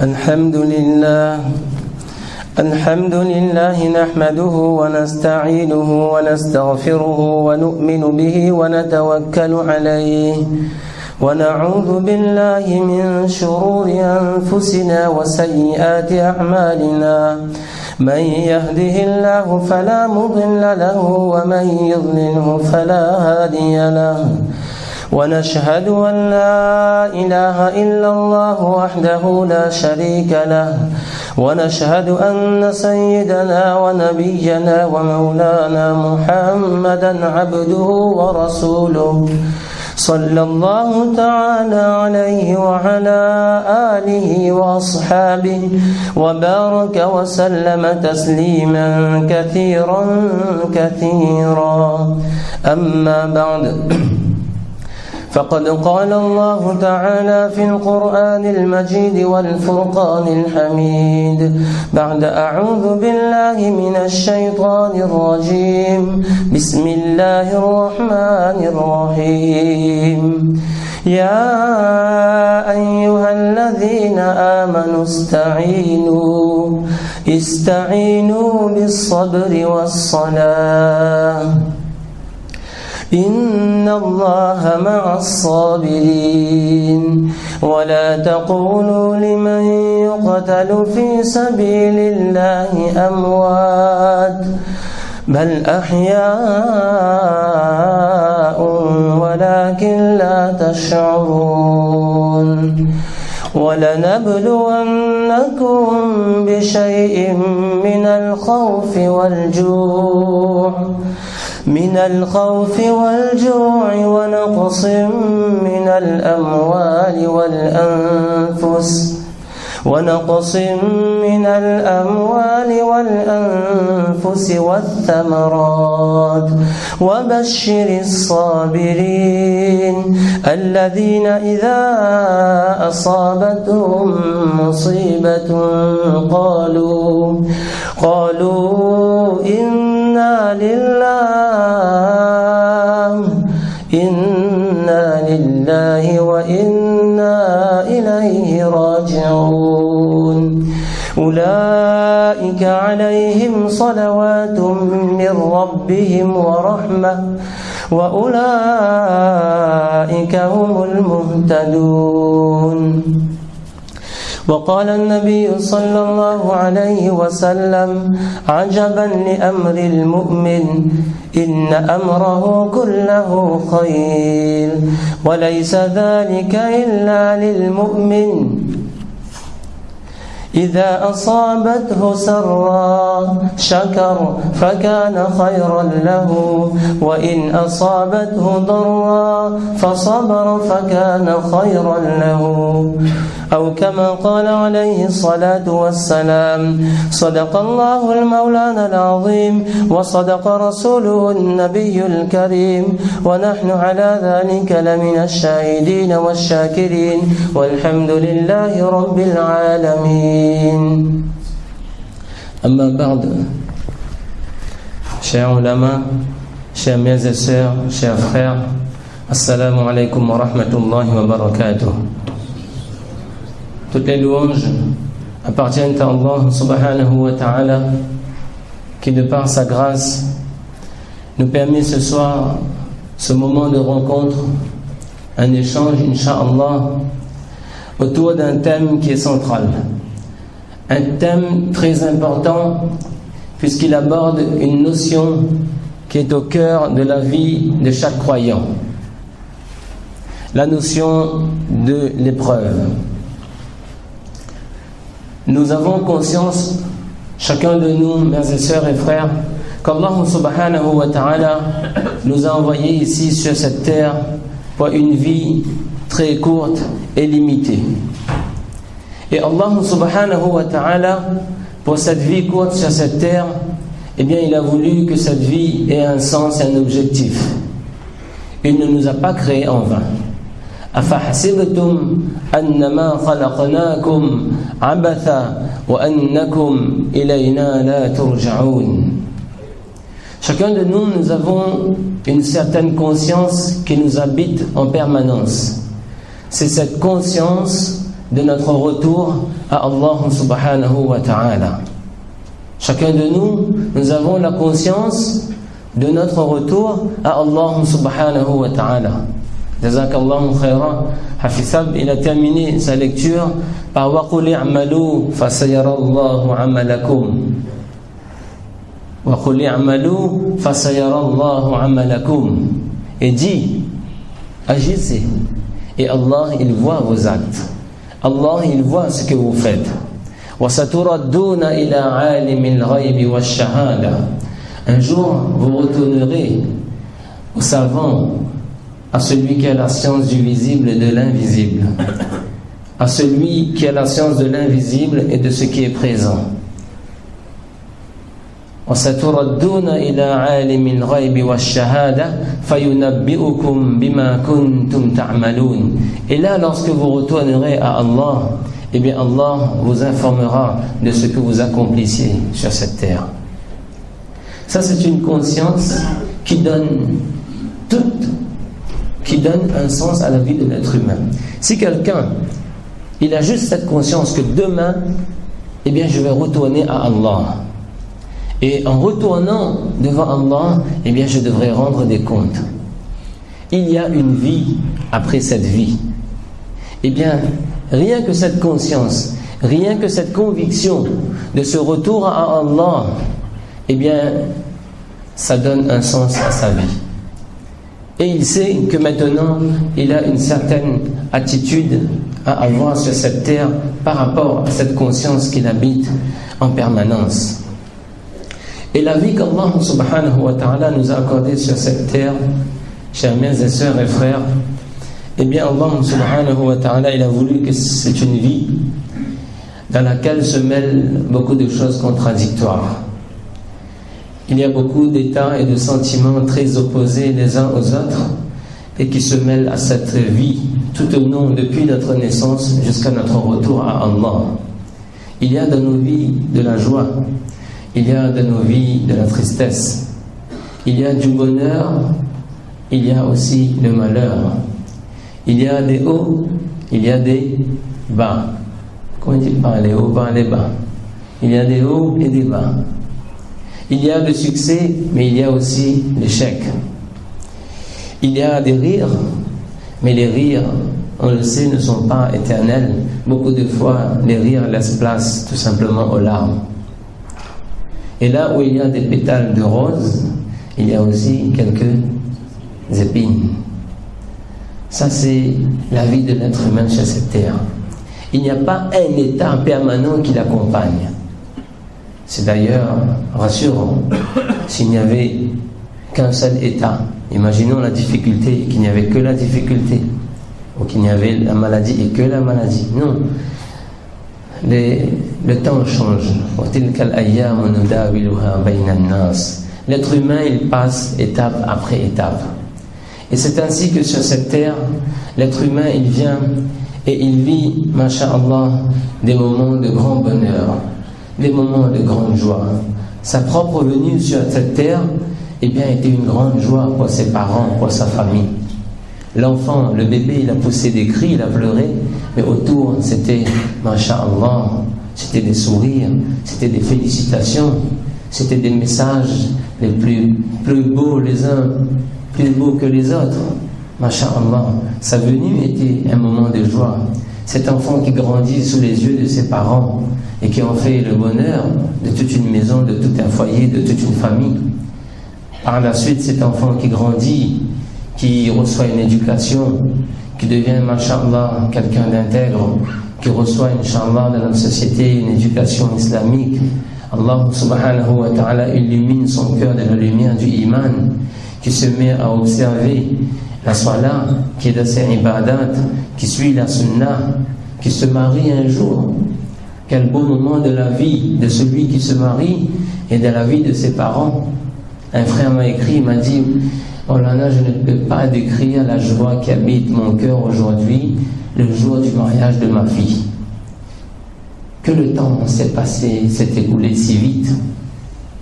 الحمد لله نحمده ونستعينه ونستغفره ونؤمن به ونتوكل عليه ونعوذ بالله من شرور أنفسنا وسيئات أعمالنا من يهده الله فلا مضل له ومن يضلله فلا هادي له ونشهد أن لا إله إلا الله وحده لا شريك له ونشهد أن سيدنا ونبينا ومولانا محمدا عبده ورسوله صلى الله تعالى عليه وعلى آله وأصحابه وبارك وسلم تسليما كثيرا أما بعد فقد قال الله تعالى في القرآن المجيد والفرقان الحميد بعد أعوذ بالله من الشيطان الرجيم بسم الله الرحمن الرحيم يا أيها الذين آمنوا استعينوا بالصبر والصلاة إن الله مع الصابرين ولا تقولوا لمن يقتل في سبيل الله أموات بل أحياء ولكن لا تشعرون ولنبلونكم بشيء من الخوف والجوع ونقص من الأموال والأنفس والثمرات وبشر الصابرين الذين إذا أصابتهم مصيبة قالوا إنا لله وإنا إليه راجعون أولئك عليهم صلوات من ربهم ورحمة وأولئك هم المهتدون وقال النبي صلى الله عليه وسلم عجبا لأمر المؤمن إن أمره كله خير وليس ذلك إلا للمؤمن إذا أصابته سراء شكر فكان خيرا له وإن أصابته ضراء فصبر فكان خيرا له أو كما قال عليه الصلاة والسلام صدق الله المولانا العظيم وصدق رسوله النبي الكريم ونحن على ذلك لمن الشاهدين والشاكرين والحمد لله رب العالمين. أما بعد chers ulama, chers mères et sœurs, chers frères, assalamu alaikum wa rahmatullahi wa barakatuh. Toutes les louanges appartiennent à Allah subhanahu wa ta'ala qui de par sa grâce nous permet ce soir ce moment de rencontre, un échange incha'Allah autour d'un thème qui est central, un thème très important puisqu'il aborde une notion qui est au cœur de la vie de chaque croyant, la notion de l'épreuve. Nous avons conscience, chacun de nous, mères et sœurs et frères, qu'Allah subhanahu wa ta'ala nous a envoyés ici sur cette terre pour une vie très courte et limitée. Et Allah subhanahu wa ta'ala, pour cette vie courte sur cette terre, eh bien il a voulu que cette vie ait un sens et un objectif. Il ne nous a pas créés en vain. أفحسبتم أنما خلقناكم عبثا وأنكم إلينا لا ترجعون. Chacun de nous, nous avons une certaine conscience qui nous habite en permanence. C'est cette conscience de notre retour à Allah subhanahu wa ta'ala. Chacun de nous avons la conscience de notre retour à Allah subhanahu wa ta'ala. Jazakallahu khairan. Hafizab, il a terminé sa lecture par wa qul i'malu fasayarallahu 'amalakum. Wa qul i'malu fasayarallahu 'amalakum. Et dit, agissez, et Allah il voit vos actes. Allah il voit ce que vous faites. Wa saturadduna ila 'alimil ghaibi wash shahada. Un jour vous retournerez au savant, à celui qui a la science du visible et de l'invisible, à celui qui a la science de l'invisible et de ce qui est présent. وَسَتُرَدُّونَ إِلَىٰ عَالِمِ الْغَيْبِ وَالشَّهَادَةِ فَيُنَبِّئُكُم بِمَا كُنتُمْ تَعْمَلُونَ. Et là, lorsque vous retournerez à Allah, eh bien Allah vous informera de ce que vous accomplissiez sur cette terre. Ça, c'est une conscience qui donne un sens à la vie de l'être humain. Si quelqu'un, il a juste cette conscience que demain, eh bien, je vais retourner à Allah. Et en retournant devant Allah, eh bien, je devrais rendre des comptes. Il y a une vie après cette vie. Eh bien, rien que cette conscience, rien que cette conviction de ce retour à Allah, eh bien, ça donne un sens à sa vie. Et il sait que maintenant, il a une certaine attitude à avoir sur cette terre par rapport à cette conscience qu'il habite en permanence. Et la vie qu'Allah subhanahu wa ta'ala nous a accordée sur cette terre, chers mères et sœurs et frères, eh bien Allah subhanahu wa ta'ala, il a voulu que c'est une vie dans laquelle se mêlent beaucoup de choses contradictoires. Il y a beaucoup d'états et de sentiments très opposés les uns aux autres et qui se mêlent à cette vie tout au long depuis notre naissance jusqu'à notre retour à Allah. Il y a dans nos vies de la joie, il y a dans nos vies de la tristesse, il y a du bonheur, il y a aussi le malheur, il y a des hauts, il y a des bas. Comment on dit pas les hauts, bas, les bas? Il y a des hauts et des bas. Il y a le succès, mais il y a aussi l'échec. Il y a des rires, mais les rires, on le sait, ne sont pas éternels. Beaucoup de fois, les rires laissent place tout simplement aux larmes. Et là où il y a des pétales de rose, il y a aussi quelques épines. Ça, c'est la vie de l'être humain sur cette terre. Il n'y a pas un état permanent qui l'accompagne. C'est d'ailleurs rassurant. S'il n'y avait qu'un seul état, imaginons la difficulté, qu'il n'y avait que la difficulté, ou qu'il n'y avait la maladie et que la maladie. Non. Le temps change. L'être humain, il passe étape après étape. Et c'est ainsi que sur cette terre, l'être humain, il vient et il vit, masha'Allah, des moments de grand bonheur, des moments de grande joie. Sa propre venue sur cette terre, eh bien, était une grande joie pour ses parents, pour sa famille. L'enfant, le bébé, il a poussé des cris, il a pleuré, mais autour, c'était, masha'Allah, c'était des sourires, c'était des félicitations, c'était des messages les plus beaux les uns, plus beaux que les autres. Masha'Allah, sa venue était un moment de joie. Cet enfant qui grandit sous les yeux de ses parents et qui en fait le bonheur de toute une maison, de tout un foyer, de toute une famille. Par la suite, cet enfant qui grandit, qui reçoit une éducation, qui devient, masha'Allah, quelqu'un d'intègre, qui reçoit, inshallah, dans notre société une éducation islamique. Allah subhanahu wa ta'ala illumine son cœur de la lumière du iman, qui se met à observer la salat, qui est dans ses ibadat, qui suit la sunnah, qui se marie un jour. Quel beau moment de la vie de celui qui se marie et de la vie de ses parents. Un frère m'a écrit, il m'a dit: oh là là, je ne peux pas décrire la joie qui habite mon cœur aujourd'hui, le jour du mariage de ma fille. Que le temps s'est passé, s'est écoulé si vite.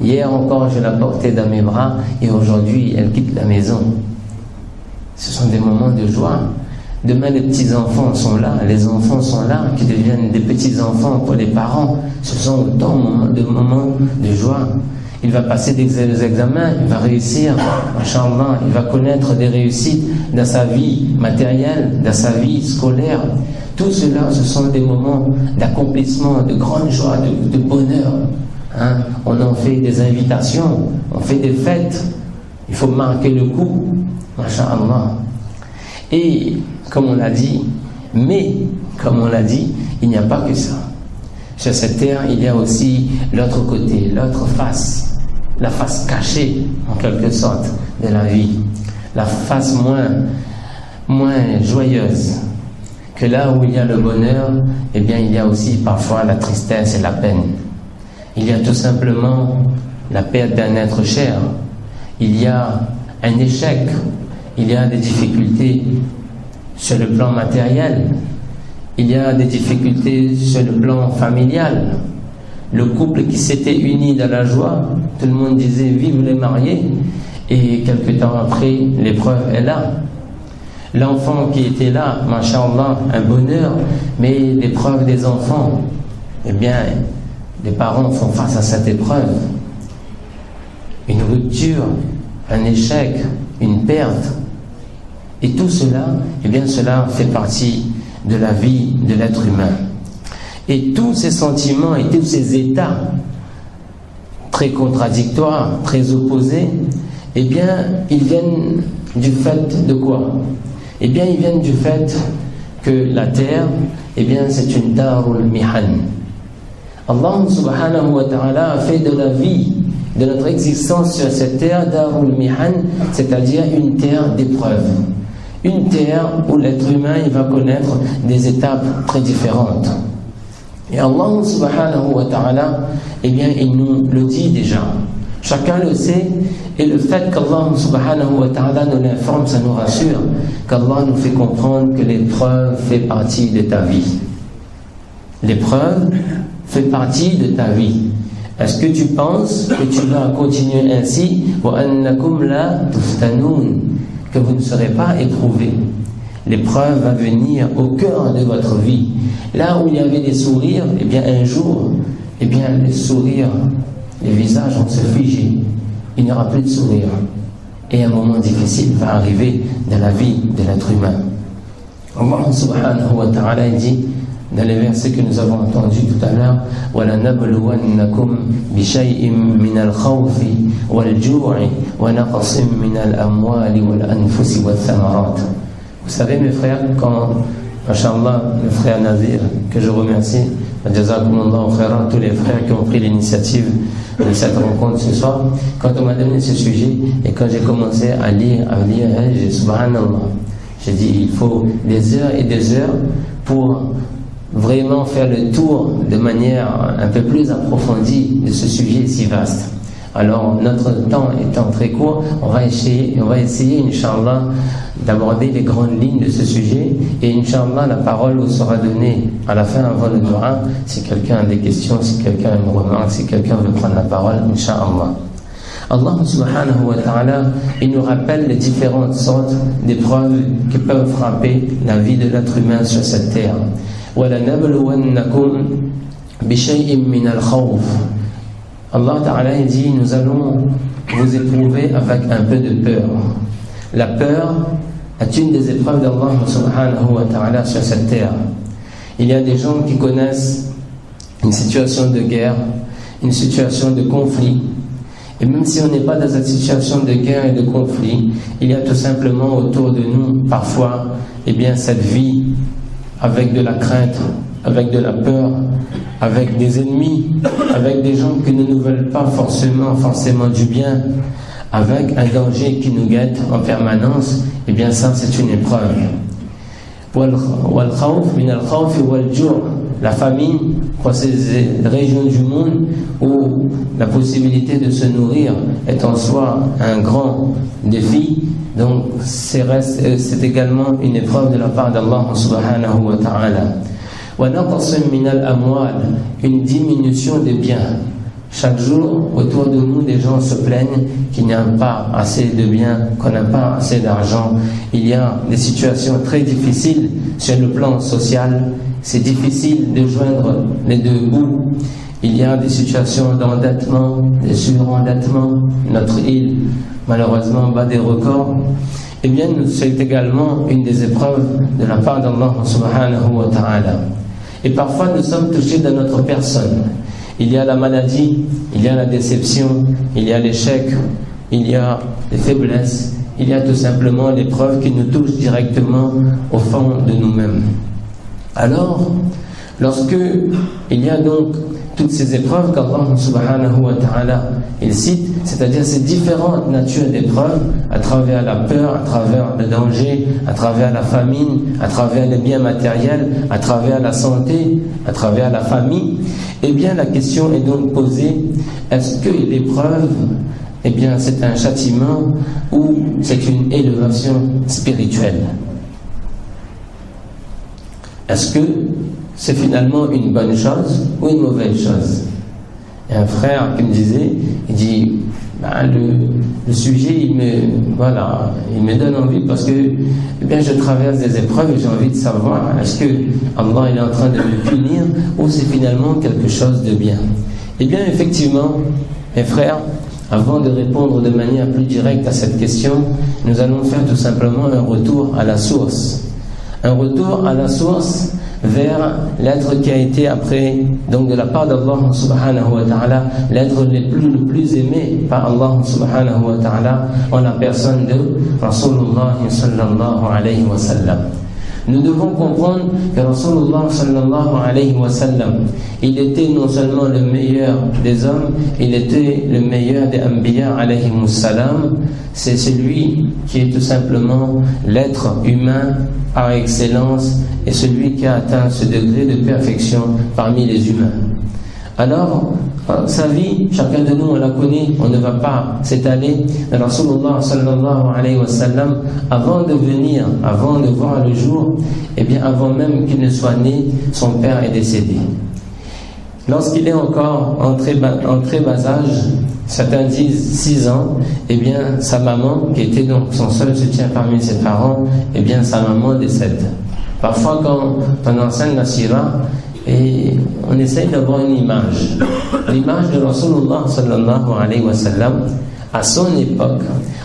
Hier encore, je la portais dans mes bras et aujourd'hui, elle quitte la maison. Ce sont des moments de joie, Demain, les petits-enfants sont là, les enfants sont là, qui deviennent des petits-enfants pour les parents. Ce sont autant de moments de joie. Il va passer des examens, il va réussir, Inch'Allah, il va connaître des réussites dans sa vie matérielle, dans sa vie scolaire. Tout cela, ce sont des moments d'accomplissement, de grande joie, de bonheur. On en fait des invitations, on fait des fêtes. Il faut marquer le coup, Inch'Allah. Et, comme on l'a dit, il n'y a pas que ça. Sur cette terre, il y a aussi l'autre côté, l'autre face. La face cachée, en quelque sorte, de la vie. La face moins joyeuse. Que là où il y a le bonheur, eh bien, il y a aussi parfois la tristesse et la peine. Il y a tout simplement la perte d'un être cher. Il y a un échec. Il y a des difficultés sur le plan matériel. Il y a des difficultés sur le plan familial. Le couple qui s'était uni dans la joie, tout le monde disait vive les mariés, et quelque temps après, l'épreuve est là. L'enfant qui était là, masha'Allah, un bonheur, mais l'épreuve des enfants, eh bien, les parents font face à cette épreuve. Une rupture, un échec, une perte. Et tout cela, eh bien, cela fait partie de la vie de l'être humain. Et tous ces sentiments et tous ces états très contradictoires, très opposés, eh bien, ils viennent du fait de quoi? Eh bien, ils viennent du fait que la terre, eh bien, c'est une darul mihan. Allah subhanahu wa ta'ala a fait de la vie, de notre existence sur cette terre, darul mihan, c'est-à-dire une terre d'épreuve. Une terre où l'être humain il va connaître des étapes très différentes. Et Allah subhanahu wa ta'ala, eh bien, il nous le dit déjà. Chacun le sait, et le fait qu'Allah subhanahu wa ta'ala nous l'informe, ça nous rassure, qu'Allah nous fait comprendre que l'épreuve fait partie de ta vie. L'épreuve fait partie de ta vie. Est-ce que tu penses que tu vas continuer ainsi, وَأَنَّكُمْ لَا تُفْتَنُونَ, que vous ne serez pas éprouvés? L'épreuve va venir au cœur de votre vie. Là où il y avait des sourires, eh bien un jour, eh bien les sourires, les visages vont se figer. Il n'y aura plus de sourire. Et un moment difficile va arriver dans la vie de l'être humain. Allah subhanahu wa ta'ala dit dans les versets que nous avons entendus tout à l'heure, وَلَنَبْلُوَنَّكُمْ بِشَيْءٍ مِّنَ الْخَوْفِ وَالْجُوعِ وَنَقْصٍ مِّنَ الْأَمْوَالِ وَالْأَنفُسِ وَالثَّمَرَاتِ. Vous savez mes frères, quand, Inch'Allah, le frère Nazir, que je remercie, Jazakumullahu khairan, tous les frères qui ont pris l'initiative de cette rencontre ce soir, quand on m'a donné ce sujet et quand j'ai commencé à lire, j'ai subhanallah, j'ai dit il faut des heures et des heures pour vraiment faire le tour de manière un peu plus approfondie de ce sujet si vaste. Alors, notre temps étant très court, on va essayer, Inch'Allah, d'aborder les grandes lignes de ce sujet. Et Inch'Allah, la parole vous sera donnée à la fin avant le dua. Si quelqu'un a des questions, si quelqu'un a une remarque, si quelqu'un veut prendre la parole, Inch'Allah. Allah subhanahu wa ta'ala, il nous rappelle les différentes sortes d'épreuves qui peuvent frapper la vie de l'être humain sur cette terre. وَلَنَبْلُوَنَّكُمْ بِشَيْءٍ مِّنَ الْخَوْفِ. Allah Ta'ala dit, nous allons vous éprouver avec un peu de peur. La peur est une des épreuves d'Allah subhanahu wa ta'ala sur cette terre. Il y a des gens qui connaissent une situation de guerre, une situation de conflit. Et même si on n'est pas dans cette situation de guerre et de conflit, il y a tout simplement autour de nous, parfois, eh bien, cette vie avec de la crainte, avec de la peur, avec des ennemis, avec des gens qui ne nous veulent pas forcément du bien, avec un danger qui nous guette en permanence, et bien ça c'est une épreuve. La famine, pour ces régions du monde où la possibilité de se nourrir est en soi un grand défi, donc c'est également une épreuve de la part d'Allah subhanahu wa ta'ala. Une diminution des biens. Chaque jour, autour de nous, des gens se plaignent qu'il n'y a pas assez de biens, qu'on n'a pas assez d'argent. Il y a des situations très difficiles sur le plan social. C'est difficile de joindre les deux bouts. Il y a des situations d'endettement, de surendettement. Notre île, malheureusement, bat des records. Eh bien, c'est également une des épreuves de la part d'Allah subhanahu wa ta'ala. Et parfois, nous sommes touchés dans notre personne. Il y a la maladie, il y a la déception, il y a l'échec, il y a les faiblesses, il y a tout simplement l'épreuve qui nous touche directement au fond de nous-mêmes. Alors, lorsque il y a donc toutes ces épreuves qu'Allah subhanahu wa ta'ala il cite, c'est-à-dire ces différentes natures d'épreuves, à travers la peur, à travers le danger, à travers la famine, à travers les biens matériels, à travers la santé, à travers la famille, eh bien la question est donc posée, est-ce que l'épreuve, eh bien c'est un châtiment ou c'est une élévation spirituelle? Est-ce que c'est finalement une bonne chose ou une mauvaise chose? Et un frère qui me disait, il dit, le sujet, il me donne envie parce que eh bien, je traverse des épreuves et j'ai envie de savoir, est-ce que Allah il est en train de me punir ou c'est finalement quelque chose de bien? Eh bien, effectivement, mes frères, avant de répondre de manière plus directe à cette question, nous allons faire tout simplement un retour à la source. Un retour à la source vers l'être qui a été après, donc de la part d'Allah subhanahu wa ta'ala, l'être le plus aimé par Allah subhanahu wa ta'ala en la personne de Rasulullah sallallahu alayhi wa sallam. Nous devons comprendre que Rasulullah sallallahu alayhi wa sallam, il était non seulement le meilleur des hommes, il était le meilleur des Anbiya alayhi salam. C'est celui qui est tout simplement l'être humain par excellence et celui qui a atteint ce degré de perfection parmi les humains. Alors, sa vie, chacun de nous on la connaît, on ne va pas s'étaler. Rasulullah sallallahu alayhi wa sallam, avant de venir, avant de voir le jour, eh bien avant même qu'il ne soit né, son père est décédé. Lorsqu'il est encore en très bas âge, certains disent 6 ans, eh bien sa maman, qui était donc son seul soutien parmi ses parents, eh bien sa maman décède. Parfois quand on enseigne la sira, et on essaye d'avoir une image, l'image de Rasulullah sallallahu alayhi wa sallam à son époque,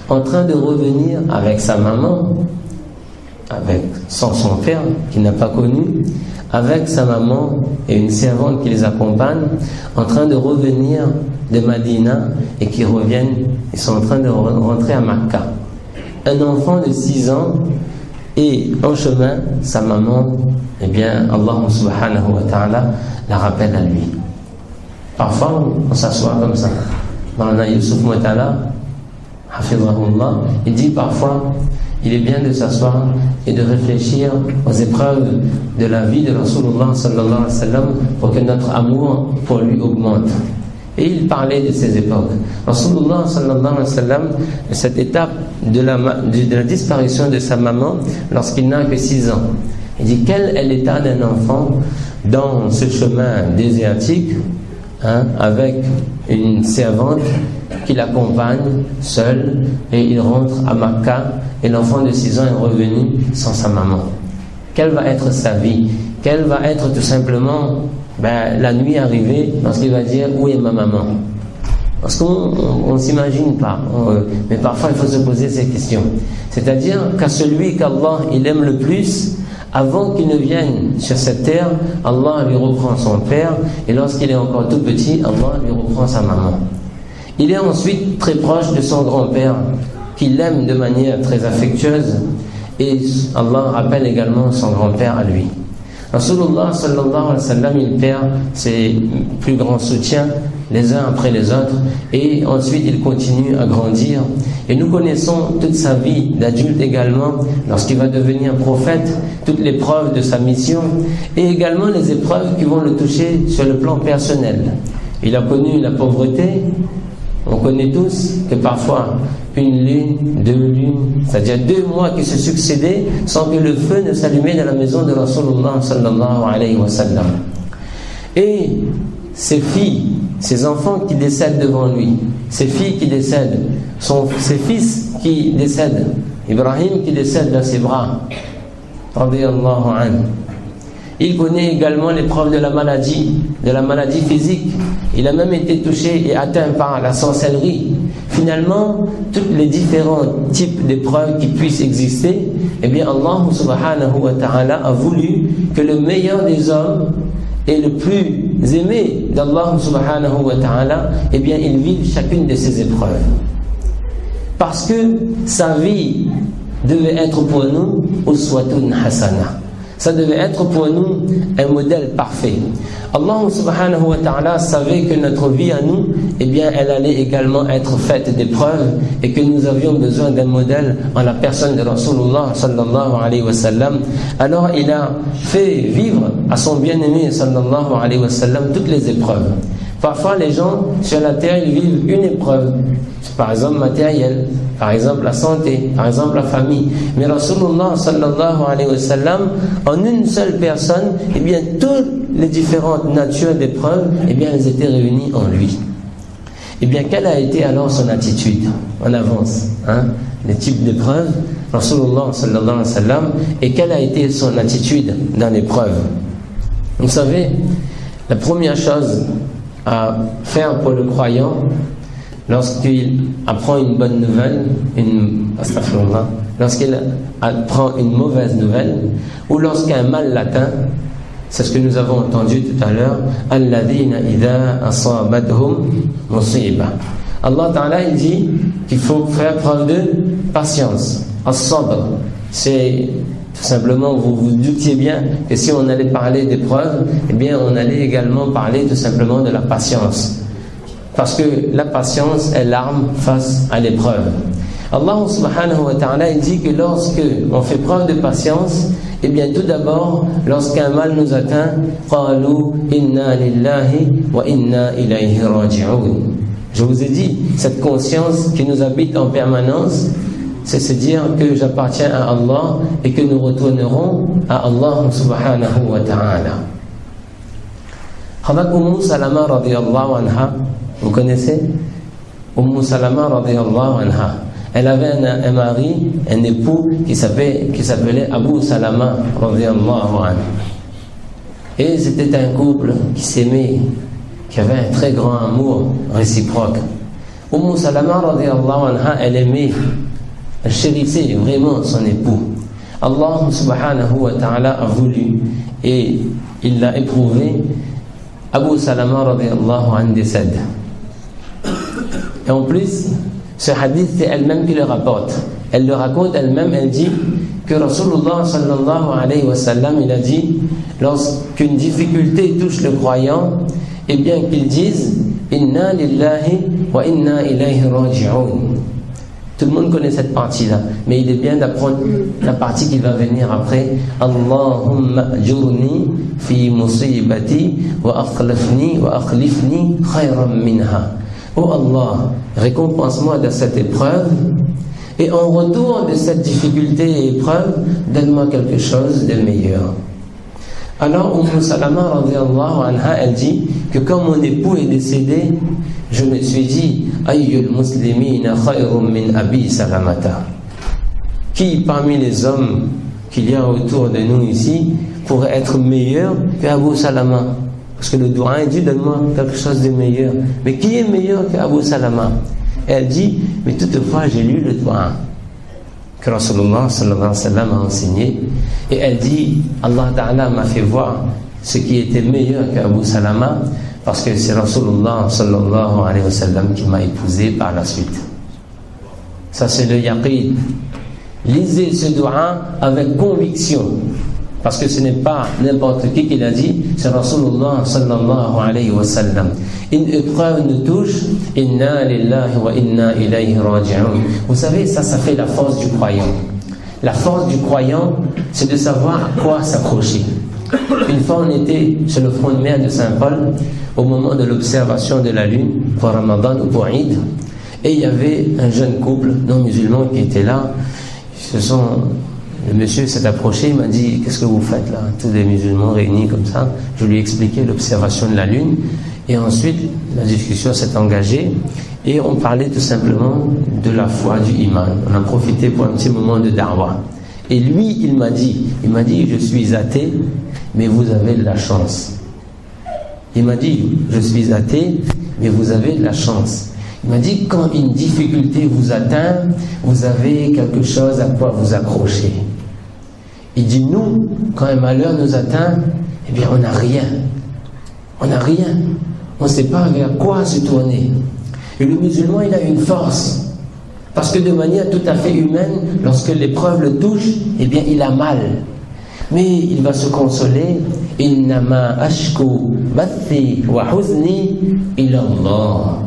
en train de revenir avec sa maman, sans son père qui n'a pas connu, avec sa maman et une servante qui les accompagne, en train de revenir de Madina et qui reviennent, ils sont en train de rentrer à Makkah. Un enfant de 6 ans et en chemin, sa maman, eh bien, Allah subhanahu wa ta'ala la rappelle à lui. Parfois, on s'assoit comme ça. Maulana Yusuf Mutala, hafizahullah, il dit parfois, il est bien de s'asseoir et de réfléchir aux épreuves de la vie de Rasulullah sallallahu alayhi wa sallam pour que notre amour pour lui augmente. Et il parlait de ces époques. Rasulullah sallallahu alayhi wa sallam, cette étape de la disparition de sa maman lorsqu'il n'a que 6 ans. Il dit quel est l'état d'un enfant dans ce chemin désertique, avec une servante qui l'accompagne seul, et il rentre à Makkah et l'enfant de 6 ans est revenu sans sa maman. Quelle va être sa vie? Quelle va être tout simplement la nuit arrivée lorsqu'il va dire où est ma maman? Parce qu'on ne s'imagine pas, mais parfois il faut se poser ces questions. C'est-à-dire qu'à celui qu'Allah il aime le plus, avant qu'il ne vienne sur cette terre, Allah lui reprend son père, et lorsqu'il est encore tout petit, Allah lui reprend sa maman. Il est ensuite très proche de son grand-père, qui l'aime de manière très affectueuse, et Allah rappelle également son grand-père à lui. Rasulullah sallallahu alayhi wa sallam, il perd ses plus grands soutiens les uns après les autres, et ensuite il continue à grandir. Et nous connaissons toute sa vie d'adulte également, lorsqu'il va devenir prophète, toutes les preuves de sa mission, et également les épreuves qui vont le toucher sur le plan personnel. Il a connu la pauvreté. On connaît tous que parfois, une lune, 2 lunes, c'est-à-dire 2 mois qui se succédaient sans que le feu ne s'allumait dans la maison de Rasulullah sallallahu alayhi wa sallam. Et ses filles, ses enfants qui décèdent devant lui, ses filles qui décèdent, ses fils qui décèdent, Ibrahim qui décède dans ses bras, radiyallahu anhu. Il connaît également l'épreuve de la maladie physique. Il a même été touché et atteint par la sorcellerie. Finalement, tous les différents types d'épreuves qui puissent exister, eh bien Allah subhanahu wa ta'ala a voulu que le meilleur des hommes et le plus aimé d'Allah subhanahu wa ta'ala, eh bien il vive chacune de ces épreuves. Parce que sa vie devait être pour nous uswatun hasana. Ça devait être pour nous un modèle parfait. Allah subhanahu wa ta'ala savait que notre vie à nous, eh bien, elle allait également être faite d'épreuves et que nous avions besoin d'un modèle en la personne de Rasulullah sallallahu alayhi wa sallam. Alors il a fait vivre à son bien-aimé sallallahu alayhi wa sallam toutes les épreuves. Parfois les gens sur la terre ils vivent une épreuve, par exemple matérielle, par exemple la santé, par exemple la famille. Mais Rasulullah sallallahu alayhi wa sallam, en une seule personne, eh bien toutes les différentes natures d'épreuves, eh bien elles étaient réunies en lui. Eh bien quelle a été alors son attitude? On avance, les types d'épreuves, Rasulullah sallallahu alayhi wa sallam, et quelle a été son attitude dans l'épreuve? Vous savez, la première chose à faire pour le croyant, lorsqu'il apprend une bonne nouvelle, lorsqu'il apprend une mauvaise nouvelle, ou lorsqu'un mal l'atteint, c'est ce que nous avons entendu tout à l'heure, alladhina idha asabathum musiba. Allah Ta'ala il dit qu'il faut faire preuve de patience. As-sabr, c'est tout simplement, vous vous doutiez bien que si on allait parler d'épreuves, eh bien on allait également parler tout simplement de la patience. Parce que la patience est l'arme face à l'épreuve. Allah subhanahu wa ta'ala il dit que lorsque on fait preuve de patience, eh bien tout d'abord, lorsqu'un mal nous atteint, qalu inna lillahi wa inna ilayhi raji'un. Je vous ai dit, cette conscience qui nous habite en permanence, c'est se dire que j'appartiens à Allah et que nous retournerons à Allah subhanahu wa ta'ala. Hadith Salama radiyallahu anha, vous connaissez Salama radiyallahu anha. Elle avait un mari, un époux qui s'appelait Abu Salama radiyallahu anhu. Et c'était un couple qui s'aimait, qui avait un très grand amour réciproque. Salama radiyallahu anha, elle aimait, elle chérissait vraiment son époux. Allah subhanahu wa ta'ala a voulu et il l'a éprouvé. Abu Salama radiyallahu anhu décède. Et en plus, ce hadith, c'est elle-même qui le rapporte. Elle le raconte elle-même, elle dit que Rasulullah sallallahu alayhi wa sallam, il a dit, lorsqu'une difficulté touche le croyant, eh bien qu'il dise inna lillahi wa inna ilayhi raji'un. Tout le monde connaît cette partie-là, mais il est bien d'apprendre la partie qui va venir après. Allahumma ajurni fi musibati wa akhlifni khayran minha. Oh Allah, récompense-moi de cette épreuve et en retour de cette difficulté et épreuve, donne-moi quelque chose de meilleur. Alors Salama radiyallahu anha, elle dit que quand mon époux est décédé, je me suis dit ayyul muslimina khayrun min abi salamata. Qui parmi les hommes qu'il y a autour de nous ici pourrait être meilleur qu'Abu Salama? Parce que le doua dit donne-moi quelque chose de meilleur. Mais qui est meilleur qu'Abu Salama? Elle dit mais toutefois j'ai lu le doua que Rasulullah sallallahu alayhi wa sallam a enseigné et elle dit Allah Ta'ala m'a fait voir ce qui était meilleur qu'Abu Salama parce que c'est Rasulullah sallallahu alayhi wa sallam qui m'a épousé par la suite. Ça c'est le yaqid. Lisez ce doua avec conviction. Parce que ce n'est pas n'importe qui l'a dit, c'est Rasulullah sallallahu alayhi wa sallam. Une épreuve nous touche, inna lillahi wa inna ilayhi raji'un. Vous savez, ça fait la force du croyant. La force du croyant, c'est de savoir à quoi s'accrocher. Une fois, on était sur le front de mer de Saint-Paul, au moment de l'observation de la lune, pour Ramadan ou pour Eid, et il y avait un jeune couple non musulman qui était là. Le monsieur s'est approché, il m'a dit qu'est-ce que vous faites là, tous les musulmans réunis comme ça. Je lui ai expliqué l'observation de la lune Et ensuite, la discussion s'est engagée et on parlait tout simplement de la foi, du iman. On a profité pour un petit moment de da'wah. Et lui, il m'a dit, je suis athée, mais vous avez de la chance. Il m'a dit, je suis athée, mais vous avez de la chance. Il m'a dit, quand une difficulté vous atteint, vous avez quelque chose à quoi vous accrocher. Il dit, nous, quand un malheur nous atteint, eh bien, on n'a rien. On n'a rien. On ne sait pas vers quoi se tourner. Et le musulman, il a une force. Parce que de manière tout à fait humaine, lorsque l'épreuve le touche, eh bien, il a mal. Mais il va se consoler. Innama ashku bathi wa huzni ila Allah.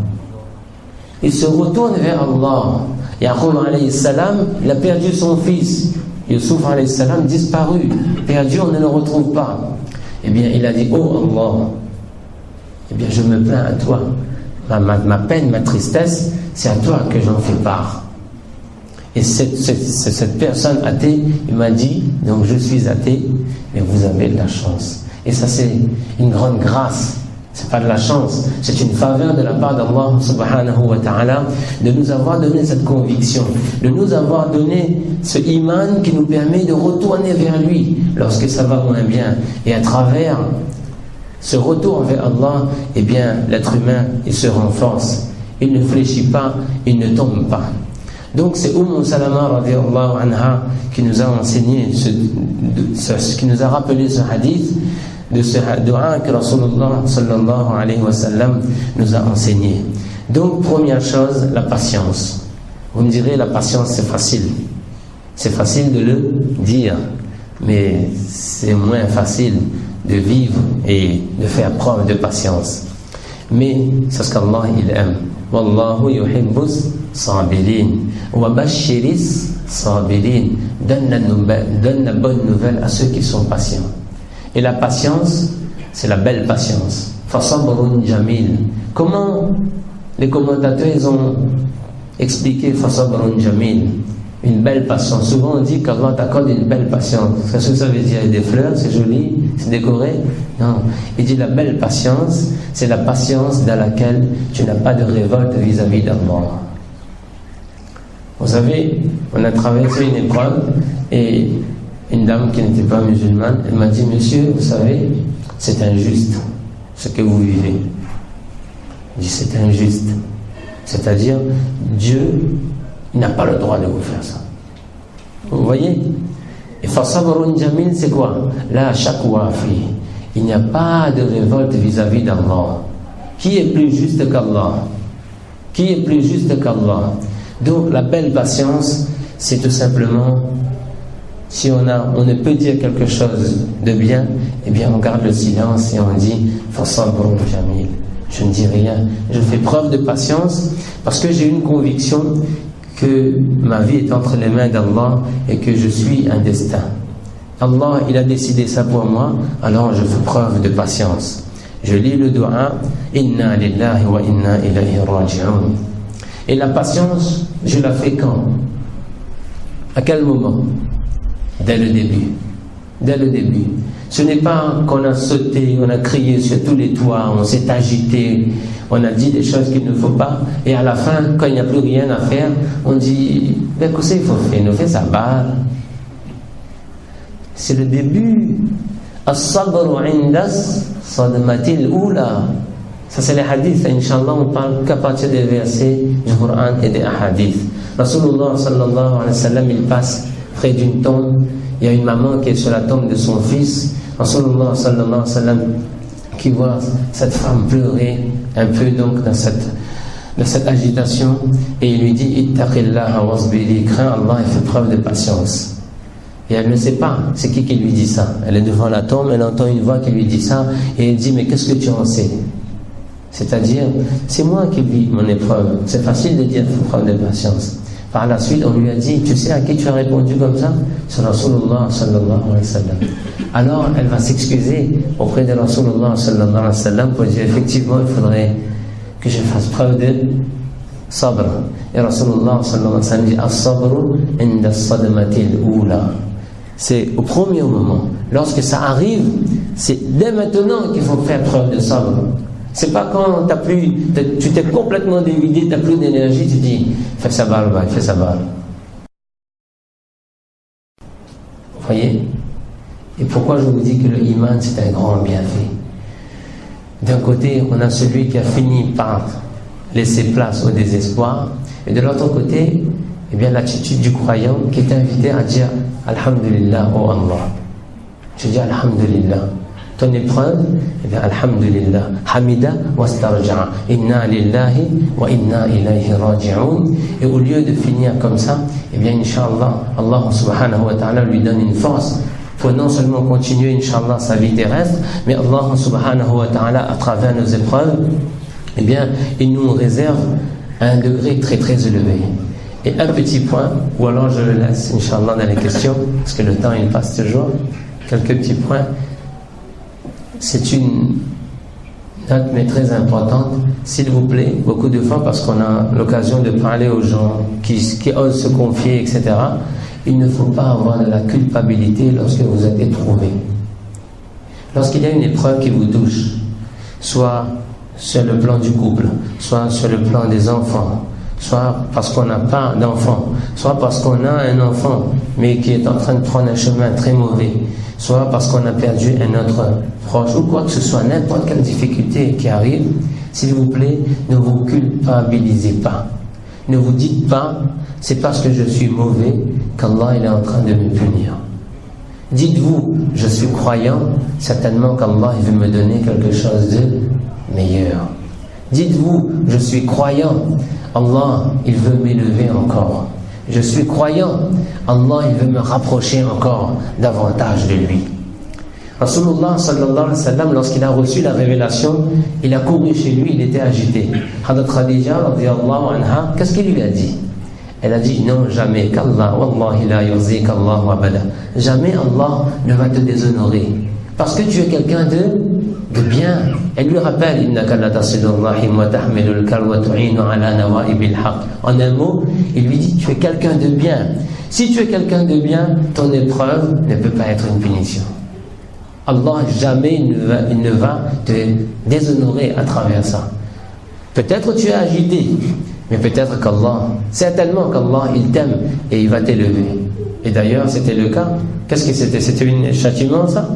Il se retourne vers Allah. Yaqub alayhi salam, il a perdu son fils. Yusuf alayhi salam disparu, perdu, on ne le retrouve pas. Eh bien, il a dit, oh Allah, eh bien, je me plains à toi. Ma peine, ma tristesse, c'est à toi que j'en fais part. Et cette personne athée, il m'a dit, donc je suis athée, mais vous avez de la chance. Et ça, c'est une grande grâce. C'est pas de la chance, c'est une faveur de la part d'Allah subhanahu wa ta'ala de nous avoir donné cette conviction, de nous avoir donné ce iman qui nous permet de retourner vers lui lorsque ça va moins bien. Et à travers ce retour vers Allah, eh bien, l'être humain, il se renforce. Il ne fléchit pas, il ne tombe pas. Donc c'est Salama radiyallahu anha qui nous a enseigné, qui nous a rappelé ce hadith, de ce dua que Rasulullah sallallahu alayhi wa sallam nous a enseigné. Donc première chose, la patience. Vous me direz, la patience c'est facile. C'est facile de le dire, mais c'est moins facile de vivre et de faire preuve de patience. Mais c'est ce qu'Allah il aime. Wallahu yuhibbus sabirin wa bashiris sabirin. Donne la bonne nouvelle à ceux qui sont patients. Et la patience, c'est la belle patience. Fasabrun jamil. Comment les commentateurs ils ont expliqué Fasabrun jamil? Une belle patience. Souvent on dit qu'Allah t'accorde une belle patience. Qu'est-ce que ça veut dire? Des fleurs, c'est joli, c'est décoré? Non. Il dit la belle patience, c'est la patience dans laquelle tu n'as pas de révolte vis-à-vis d'Allah. Vous savez, on a traversé une épreuve et une dame qui n'était pas musulmane, elle m'a dit, monsieur, vous savez, c'est injuste ce que vous vivez. Je dis, c'est injuste. C'est-à-dire, Dieu, il n'a pas le droit de vous faire ça. Vous voyez? Et fasabrun jamil, c'est quoi? Là, chaque wafi, il n'y a pas de révolte vis-à-vis d'Allah. Qui est plus juste qu'Allah? Qui est plus juste qu'Allah? Donc, la belle patience, c'est tout simplement, si on ne peut dire quelque chose de bien, eh bien on garde le silence et on dit fasabrun jamil. Je ne dis rien. Je fais preuve de patience parce que j'ai une conviction que ma vie est entre les mains d'Allah et que je suis un destin. Allah, il a décidé ça pour moi, alors je fais preuve de patience. Je lis le dua, Inna lillahi wa inna ilayhi raji'un. Et la patience, je la fais quand? À quel moment? Dès le début. Dès le début. Ce n'est pas qu'on a sauté, on a crié sur tous les toits, on s'est agité, on a dit des choses qu'il ne faut pas, et à la fin, quand il n'y a plus rien à faire, on dit, mais qu'est-ce qu'il faut faire? On fait sa barre. C'est le début. As-sabru indas sadmatil oula. Ça c'est les hadiths, Inch'Allah, on parle qu'à partir des versets du Coran et des hadiths. Rasulullah sallallahu alayhi wa sallam, il passe près d'une tombe. Il y a une maman qui est sur la tombe de son fils. Rasulullah sallallahu alayhi wa sallam qui voit cette femme pleurer un peu donc dans cette agitation et il lui dit Ittaqillaha wasbiri, crains Allah et fais preuve de patience. Et elle ne sait pas c'est qui lui dit ça. Elle est devant la tombe, elle entend une voix qui lui dit ça et elle dit mais qu'est-ce que tu en sais? C'est-à-dire c'est moi qui vis mon épreuve. C'est facile de dire fais preuve de patience. Par la suite, on lui a dit, tu sais à qui tu as répondu comme ça? C'est Rasulullah sallallahu alayhi wa sallam. Alors, elle va s'excuser auprès de Rasulullah sallallahu alayhi wa sallam pour dire, effectivement, il faudrait que je fasse preuve de sabr. Et Rasulullah sallallahu alayhi wa sallam dit, as-sabru inda sadmatil oula. C'est au premier moment. Lorsque ça arrive, c'est dès maintenant qu'il faut faire preuve de sabr. C'est pas quand tu t'es complètement dévidé, tu n'as plus d'énergie, tu dis fais ça balle, fais ça balle. Vous voyez? Et pourquoi je vous dis que le iman c'est un grand bienfait? D'un côté, on a celui qui a fini par laisser place au désespoir, et de l'autre côté, eh bien, l'attitude du croyant qui est invité à dire Alhamdulillah, oh Allah. Tu dis Alhamdulillah. Ton épreuve, eh bien, Alhamdulillah. Hamida wa starja'a. Inna lillahi wa inna ilayhi raji'un. Et au lieu de finir comme ça, eh bien, Inch'Allah, Allah subhanahu wa ta'ala lui donne une force pour non seulement continuer, Inch'Allah, sa vie terrestre, mais Allah subhanahu wa ta'ala, à travers nos épreuves, eh bien, il nous réserve un degré très très élevé. Et un petit point, ou alors je le laisse, Inch'Allah, dans les questions, parce que le temps il passe toujours, quelques petits points. C'est une note mais très importante, s'il vous plaît, beaucoup de fois, parce qu'on a l'occasion de parler aux gens qui osent se confier, etc. Il ne faut pas avoir de la culpabilité lorsque vous êtes éprouvé. Lorsqu'il y a une épreuve qui vous touche, soit sur le plan du couple, soit sur le plan des enfants, soit parce qu'on n'a pas d'enfant, soit parce qu'on a un enfant mais qui est en train de prendre un chemin très mauvais, soit parce qu'on a perdu un autre proche, ou quoi que ce soit, n'importe quelle difficulté qui arrive, s'il vous plaît, ne vous culpabilisez pas. Ne vous dites pas, c'est parce que je suis mauvais qu'Allah il est en train de me punir. Dites-vous, je suis croyant, certainement qu'Allah il veut me donner quelque chose de meilleur. Dites-vous, je suis croyant, Allah il veut m'élever encore. Je suis croyant, Allah il veut me rapprocher encore davantage de lui. Rasulullah sallallahu alayhi wa sallam, lorsqu'il a reçu la révélation, il a couru chez lui, il était agité. Hadrat Khadija radiyallahu anha, qu'est-ce qu'il lui a dit? Elle a dit non, jamais qu'Allah, wallahi la yuzik Allah abada. Jamais Allah ne va te déshonorer. Parce que tu es quelqu'un de bien. Elle lui rappelle innaka la tasilur rahim wa tahmilul kal wa tu'inu ala nawaibil haqq. En un mot, il lui dit tu es quelqu'un de bien. Si tu es quelqu'un de bien, ton épreuve ne peut pas être une punition. Allah jamais il ne va te déshonorer à travers ça. Peut-être tu es agité, mais peut-être qu'Allah, certainement qu'Allah il t'aime et il va t'élever. Et d'ailleurs c'était le cas. Qu'est-ce que c'était? C'était un châtiment ça?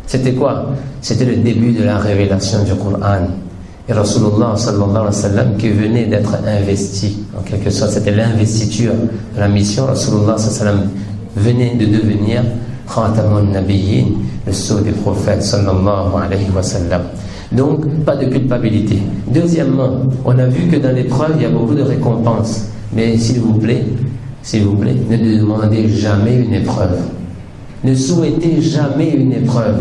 C'était quoi? C'était le début de la révélation du Coran. Et Rasulullah sallallahu alayhi wa sallam qui venait d'être investi, en quelque sorte, c'était l'investiture de la mission. Rasulullah sallallahu alayhi wa sallam venait de devenir Khatamun Nabiyyin, le sceau des prophètes sallallahu alayhi wa sallam. Donc, pas de culpabilité. Deuxièmement, on a vu que dans l'épreuve, il y a beaucoup de récompenses. Mais s'il vous plaît, ne demandez jamais une épreuve. Ne souhaitez jamais une épreuve.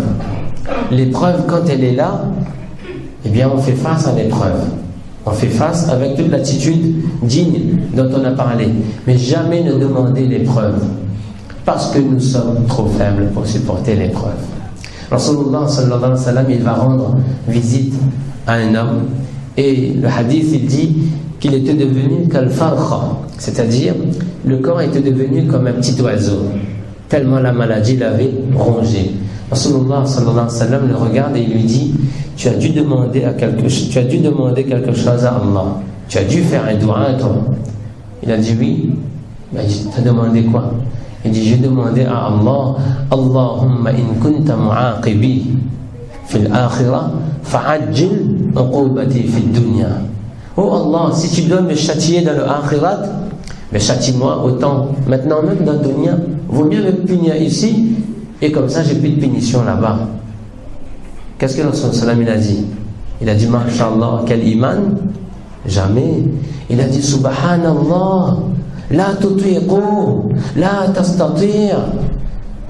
L'épreuve, quand elle est là, eh bien, on fait face à l'épreuve. On fait face avec toute l'attitude digne dont on a parlé. Mais jamais ne demandez l'épreuve. Parce que nous sommes trop faibles pour supporter l'épreuve. Rasulullah sallallahu alayhi wa sallam, il va rendre visite à un homme. Et le hadith, il dit qu'il était devenu kal-farkha. C'est-à-dire, le corps était devenu comme un petit oiseau. Tellement la maladie l'avait rongé. Rasulullah sallallahu alayhi wa sallam le regarde et il lui dit tu as dû demander quelque chose à Allah. Tu as dû faire un doua, toi. Il a dit oui. Mais tu as demandé quoi? Il dit j'ai demandé à Allah Allahumma in kunta mu'aqibi fil akhirah fa'ajjil uqubati fid dunya. Oh Allah, si tu dois me châtier dans le akhirat, mais châtie-moi autant maintenant même dans le dunya. Vaut mieux me punir ici et comme ça j'ai plus de punition là-bas. Qu'est-ce que le Rasul il a dit? Il a dit Masha'Allah, quel iman? Jamais. Il a dit Subhanallah, la tutiqu, la tastati'.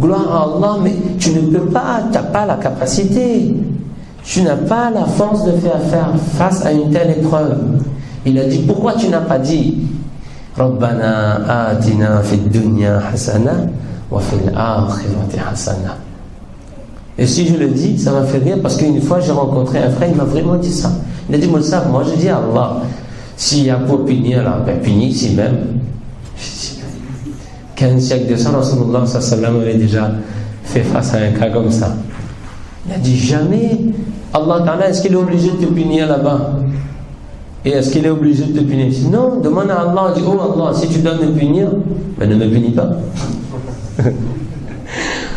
Gloire à Allah, mais tu ne peux pas, tu n'as pas la capacité. Tu n'as pas la force de faire face à une telle épreuve. Il a dit pourquoi tu n'as pas dit Rabbana atina fid dunya hasana wa fil akhirati hasana. Et si je le dis, ça m'a fait rire parce qu'une fois j'ai rencontré un frère, il m'a vraiment dit ça. Il a dit moi je dis à Allah, s'il y a pour punir là, ben punis ici même. 15 siècles de ça, Rasulullah sallallahu alayhi wa sallam avait déjà fait face à un cas comme ça. Il a dit jamais Allah Ta'ala, est-ce qu'il est obligé de te punir là-bas? Et est-ce qu'il est obligé de te punir? Non, demande à Allah, dit, oh Allah, si tu dois me punir, ben ne me punis pas.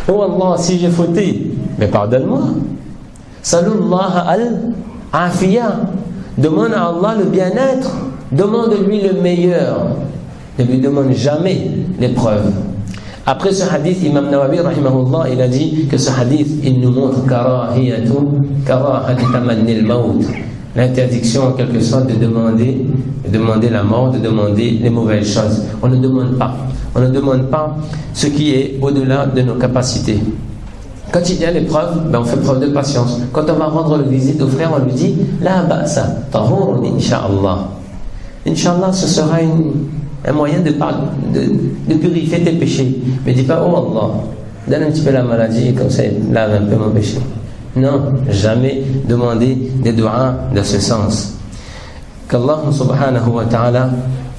Oh Allah, si j'ai fauté, mais pardonne-moi. Salullah al-afiyah. Demande à Allah le bien-être. Demande-lui le meilleur. Ne lui demande jamais l'épreuve. Après ce hadith, Imam Nawawi, rahimahullah, il a dit que ce hadith, il nous montre karahati tamanni al-maut. L'interdiction, en quelque sorte, de demander la mort, de demander les mauvaises choses. On ne demande pas. On ne demande pas ce qui est au-delà de nos capacités. Quand il y a l'épreuve, ben on fait preuve de patience. Quand on va rendre le visite au frère, on lui dit la ba'sa, tahurun, insha'Allah. Inch'Allah, ce sera un moyen de purifier tes péchés. Mais dis pas, oh Allah, donne un petit peu la maladie, comme ça, lave un peu mon péché. Non, jamais demander des du'as dans ce sens. Qu'Allah subhanahu wa ta'ala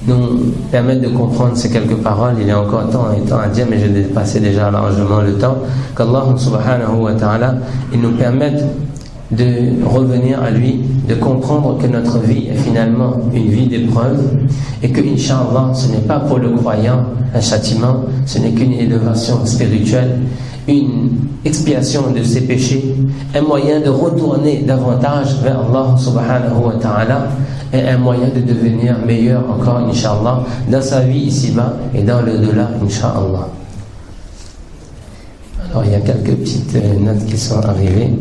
nous permette de comprendre ces quelques paroles. Il y a encore temps à dire, mais j'ai dépassé déjà largement le temps. Qu'Allah subhanahu wa ta'ala, il nous permette de revenir à lui, de comprendre que notre vie est finalement une vie d'épreuve et que, Inch'Allah, ce n'est pas pour le croyant un châtiment, ce n'est qu'une élévation spirituelle, une expiation de ses péchés, un moyen de retourner davantage vers Allah subhanahu wa ta'ala et un moyen de devenir meilleur encore, Inch'Allah, dans sa vie ici-bas et dans l'au-delà, Inch'Allah. Alors, il y a quelques petites notes qui sont arrivées.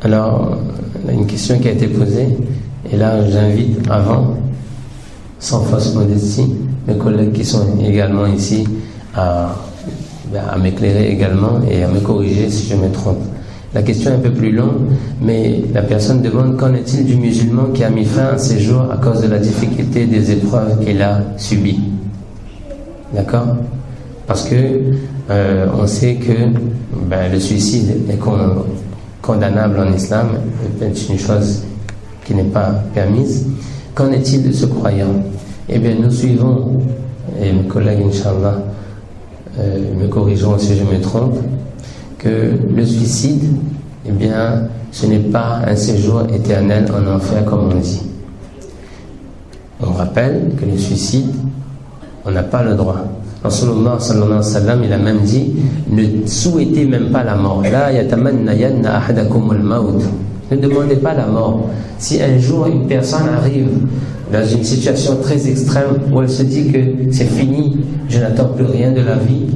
Alors, il y a une question qui a été posée, et là j'invite avant, sans fausse modestie, mes collègues qui sont également ici à m'éclairer également et à me corriger si je me trompe. La question est un peu plus longue, mais la personne demande qu'en est-il du musulman qui a mis fin à ses jours à cause de la difficulté des épreuves qu'il a subies. D'accord? Parce que on sait que le suicide est condamnable en islam, c'est une chose qui n'est pas permise. Qu'en est-il de ce croyant? Eh bien, nous suivons, et mes collègues, Inch'Allah, me corrigeront si je me trompe, que le suicide, eh bien, ce n'est pas un séjour éternel en enfer comme on dit. On rappelle que le suicide, on n'a pas le droit. Rasulullah sallallahu alayhi wa sallam, il a même dit, ne souhaitez même pas la mort. La yatamannayanna ahadakum al-maut. Ne demandez pas la mort. Si un jour une personne arrive dans une situation très extrême où elle se dit que c'est fini, je n'attends plus rien de la vie,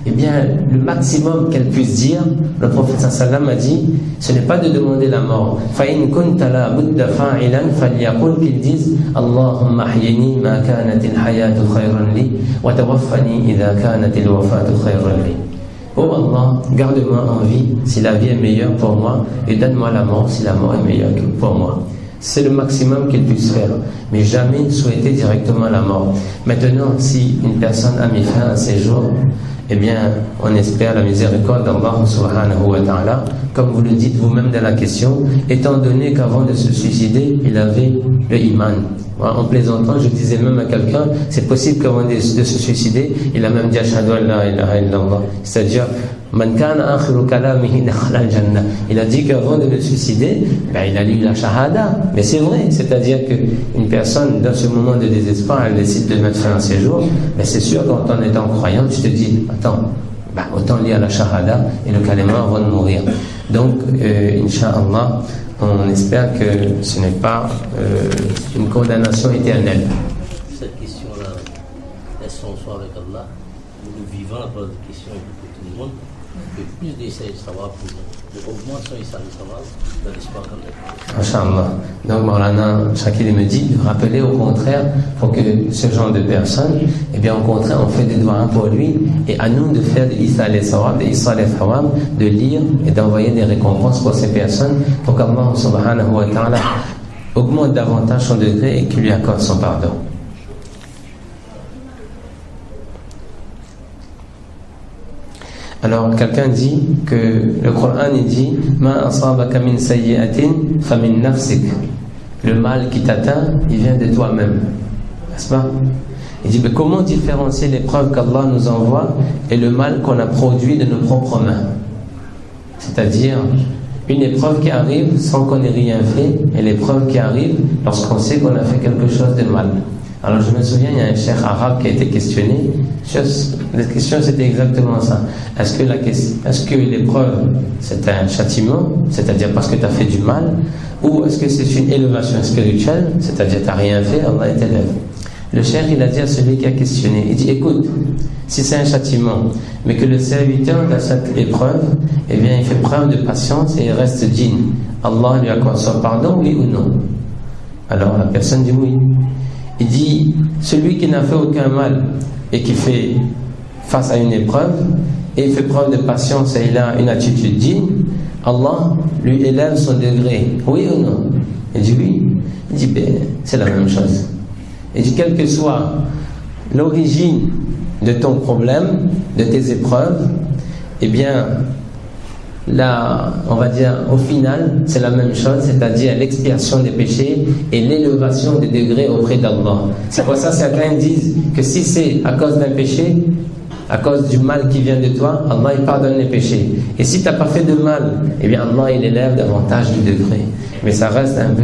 eh bien, le maximum qu'elle puisse dire, le prophète sallallahu alayhi wa sallam a dit, ce n'est pas de demander la mort. فَإِن كُنْتَ لَا بُدَّ فَاعِلًا فَلْيَقُلْ, qu'ils disent اللهم احيني ما كانت الحياة خيرا لي وتوفني إذا كانت الوفاة خيرا لي. Oh Allah, garde-moi en vie si la vie est meilleure pour moi et donne-moi la mort si la mort est meilleure pour moi. C'est le maximum qu'il puisse faire, mais jamais souhaiter directement la mort. Maintenant, si une personne a mis fin à ses jours, eh bien, on espère la miséricorde d'Allah subhanahu wa ta'ala, comme vous le dites vous-même dans la question, étant donné qu'avant de se suicider, il avait le iman. En plaisantant, je disais même à quelqu'un, c'est possible qu'avant de se suicider, il a même dit ashhadu an la ilaha illallah, c'est-à-dire man kana akhiru kalamihi dakhala al-jannah. Il a dit qu'avant de le suicider, il a lu la shahada. Mais c'est vrai, c'est-à-dire qu'une personne dans ce moment de désespoir, elle décide de mettre fin à ses jours, mais c'est sûr qu'en étant croyant, tu te dis, attends, autant lire la shahada et le kalima avant de mourir. Donc, Inch'Allah, on espère que ce n'est pas une condamnation éternelle. Cette question-là, est son soir avec Allah, nous vivons la pose de questions pour tout le monde, que plus d'essais de savoir pour l'augmentation et ça de savoir, de l'espoir qu'on a. Inch'Allah. Donc, Maulana Shakil me dit de rappeler au contraire, pour que ce genre de personnes, eh bien, au contraire, on fait des doigts pour lui, et à nous de faire des Isal et Sawab, des Isal et Thawab, de lire et d'envoyer des récompenses pour ces personnes, pour qu'Allah subhanahu wa ta'ala augmente davantage son degré et qu'il lui accorde son pardon. Alors, quelqu'un dit que le Coran il dit Ma asabaka min sayyi'atin fa min nafsik le mal qui t'atteint, il vient de toi-même. N'est-ce pas? Il dit, mais comment différencier l'épreuve qu'Allah nous envoie et le mal qu'on a produit de nos propres mains? C'est-à-dire, une épreuve qui arrive sans qu'on ait rien fait, et l'épreuve qui arrive lorsqu'on sait qu'on a fait quelque chose de mal. Alors je me souviens, il y a un cheikh arabe qui a été questionné. La question c'était exactement ça. Est-ce que l'épreuve c'est un châtiment, c'est-à-dire parce que tu as fait du mal, ou est-ce que c'est une élévation spirituelle, c'est-à-dire tu n'as rien fait, Allah t'élève? Le cheikh il a dit à celui qui a questionné, il dit écoute, si c'est un châtiment, mais que le serviteur de cette épreuve, eh bien il fait preuve de patience et il reste digne, Allah lui accorde son pardon, oui ou non? Alors la personne dit oui. Il dit, celui qui n'a fait aucun mal et qui fait face à une épreuve et fait preuve de patience et il a une attitude digne, Allah lui élève son degré, oui ou non? Il dit oui. Il dit ben, c'est la même chose. Il dit quelle que soit l'origine de ton problème, de tes épreuves, eh bien là, on va dire, au final, c'est la même chose, c'est-à-dire l'expiation des péchés et l'élévation des degrés auprès d'Allah. C'est pour ça que certains disent que si c'est à cause d'un péché, à cause du mal qui vient de toi, Allah il pardonne les péchés. Et si tu n'as pas fait de mal, eh bien Allah il élève davantage du degré. Mais ça reste un peu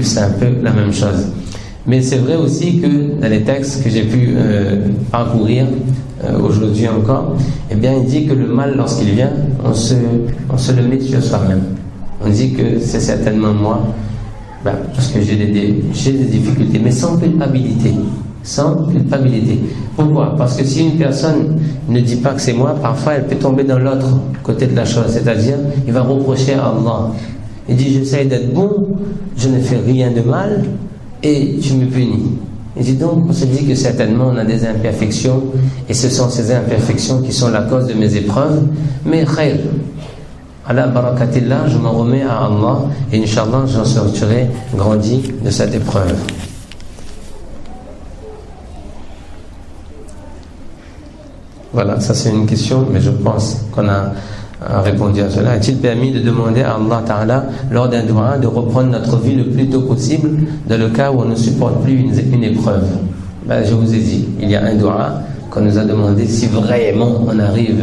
c'est un peu la même chose. Mais c'est vrai aussi que dans les textes que j'ai pu parcourir aujourd'hui encore, eh bien il dit que le mal lorsqu'il vient, on se le met sur soi-même. On dit que c'est certainement moi, parce que j'ai des difficultés, mais sans culpabilité. Sans culpabilité. Pourquoi? Parce que si une personne ne dit pas que c'est moi, parfois elle peut tomber dans l'autre côté de la chose, c'est-à-dire il va reprocher à Allah. Il dit j'essaie d'être bon, je ne fais rien de mal et tu me punis. Il dit donc on se dit que certainement on a des imperfections et ce sont ces imperfections qui sont la cause de mes épreuves, mais khair, ala barakatillah, je m'en remets à Allah et Inch'Allah j'en sortirai grandi de cette épreuve. Voilà, ça c'est une question, mais je pense qu'on a répondu à cela. Est-il permis de demander à Allah Ta'ala lors d'un dua de reprendre notre vie le plus tôt possible dans le cas où on ne supporte plus une épreuve? Je vous ai dit, il y a un dua qu'on nous a demandé si vraiment on arrive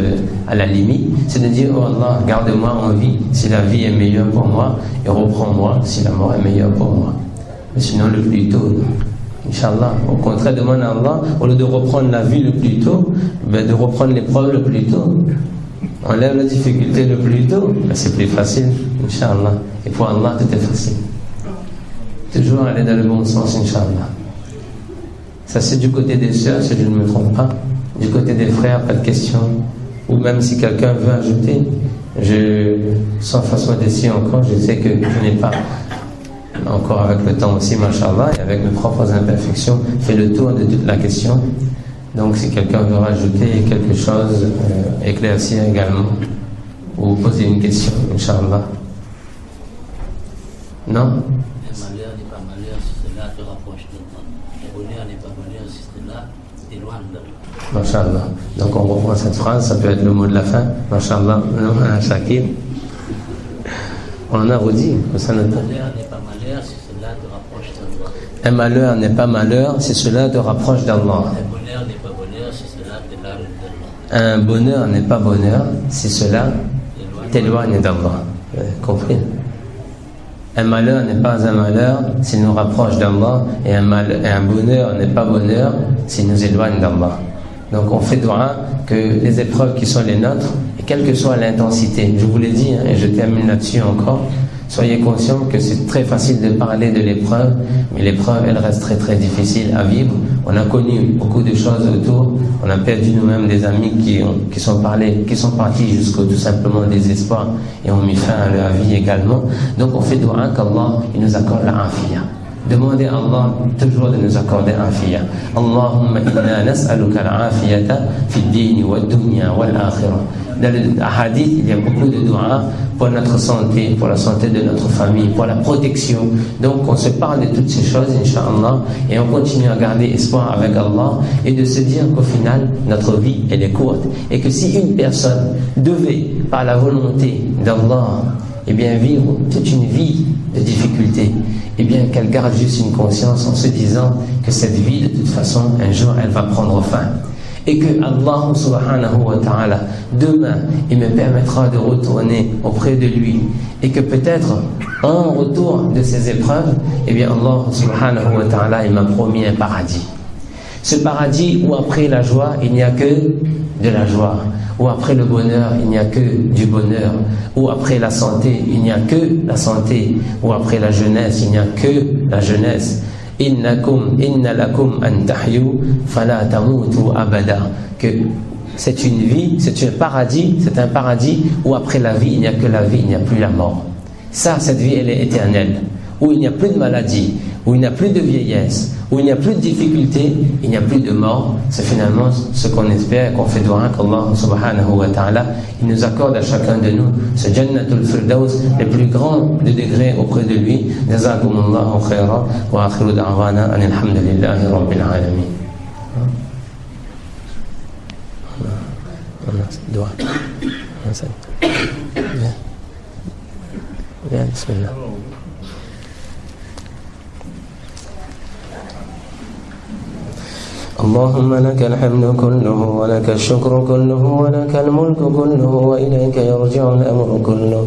à la limite, c'est de dire oh Allah, garde-moi en vie si la vie est meilleure pour moi et reprends-moi si la mort est meilleure pour moi. Mais sinon le plus tôt, Inch'Allah, au contraire, demande à Allah, au lieu de reprendre la vie le plus tôt, de reprendre l'épreuve le plus tôt. On lève la difficulté le plus tôt, c'est plus facile, Inch'Allah. Et pour Allah, tout est facile. Toujours aller dans le bon sens, Inch'Allah. Ça, c'est du côté des sœurs, si je ne me trompe pas. Du côté des frères, pas de question. Ou même si quelqu'un veut ajouter, sans façon modestie encore, je sais que je n'ai pas encore avec le temps aussi, mashallah, et avec mes propres imperfections, fait le tour de toute la question. Donc si quelqu'un veut rajouter quelque chose, éclaircir également, ou poser une question, Inch'Allah. Non? Le malheur n'est pas malheur si cela te rapproche d'Allah. Le bonheur n'est pas bonheur si cela t'éloigne d'Allah. Mashallah. Donc on reprend cette phrase, ça peut être le mot de la fin. Mashallah, Shakir. On en a redit. Le malheur n'est pas malheur si cela te rapproche d'Allah. Un malheur n'est pas malheur si cela te rapproche d'Allah. Un bonheur n'est pas bonheur si cela t'éloigne d'Allah. Un bonheur n'est pas bonheur si cela t'éloigne d'Allah. Compris? Un malheur n'est pas un malheur s'il nous rapproche d'Allah, et un bonheur n'est pas bonheur s'il nous éloigne d'Allah. Donc on fait dua que les épreuves qui sont les nôtres, et quelle que soit l'intensité, je vous l'ai dit, et je termine là-dessus encore, soyez conscients que c'est très facile de parler de l'épreuve, mais l'épreuve elle reste très très difficile à vivre. On a connu beaucoup de choses autour, on a perdu nous-mêmes des amis qui sont partis jusqu'au tout simplement désespoir et ont mis fin à leur vie également. Donc on fait dua qu'Allah il nous accorde la afiyah. Demandez à Allah toujours de nous accorder afiyah. Allahumma inna nas'aluka al-afiyata fi ad-din wa ad-dunya wal akhirah. dans le hadith, il y a beaucoup de doigts pour notre santé, pour la santé de notre famille, pour la protection. Donc on se parle de toutes ces choses, Inch'Allah, et on continue à garder espoir avec Allah et de se dire qu'au final, notre vie, elle est courte. Et que si une personne devait, par la volonté d'Allah, eh bien vivre toute une vie de difficultés, eh bien qu'elle garde juste une conscience en se disant que cette vie, de toute façon, un jour, elle va prendre fin. Et que Allah subhanahu wa ta'ala, demain, il me permettra de retourner auprès de lui. Et que peut-être, en retour de ces épreuves, eh bien Allah subhanahu wa ta'ala, il m'a promis un paradis. Ce paradis où après la joie, il n'y a que de la joie. Où après le bonheur, il n'y a que du bonheur. Où après la santé, il n'y a que la santé. Où après la jeunesse, il n'y a que la jeunesse. Inna lakum an tahyu fala tamutu abada. Que c'est une vie, c'est un paradis où après la vie, il n'y a que la vie, il n'y a plus la mort. Ça, cette vie, elle est éternelle. Où il n'y a plus de maladie, où il n'y a plus de vieillesse, où il n'y a plus de difficultés, il n'y a plus de mort. C'est finalement ce qu'on espère, qu'on fait doua qu'Allah subhanahu wa ta'ala, il nous accorde à chacun de nous ce Jannatul Firdaus, le plus grand des degrés auprès de lui. Jazakumullahu khairan wa akhiru da'wana anil hamdulillahi rabbil alamin. Doua. Bien, bismillah. اللهم لك الحمد كله ولك الشكر كله ولك الملك كله وإليك يرجع الأمر كله.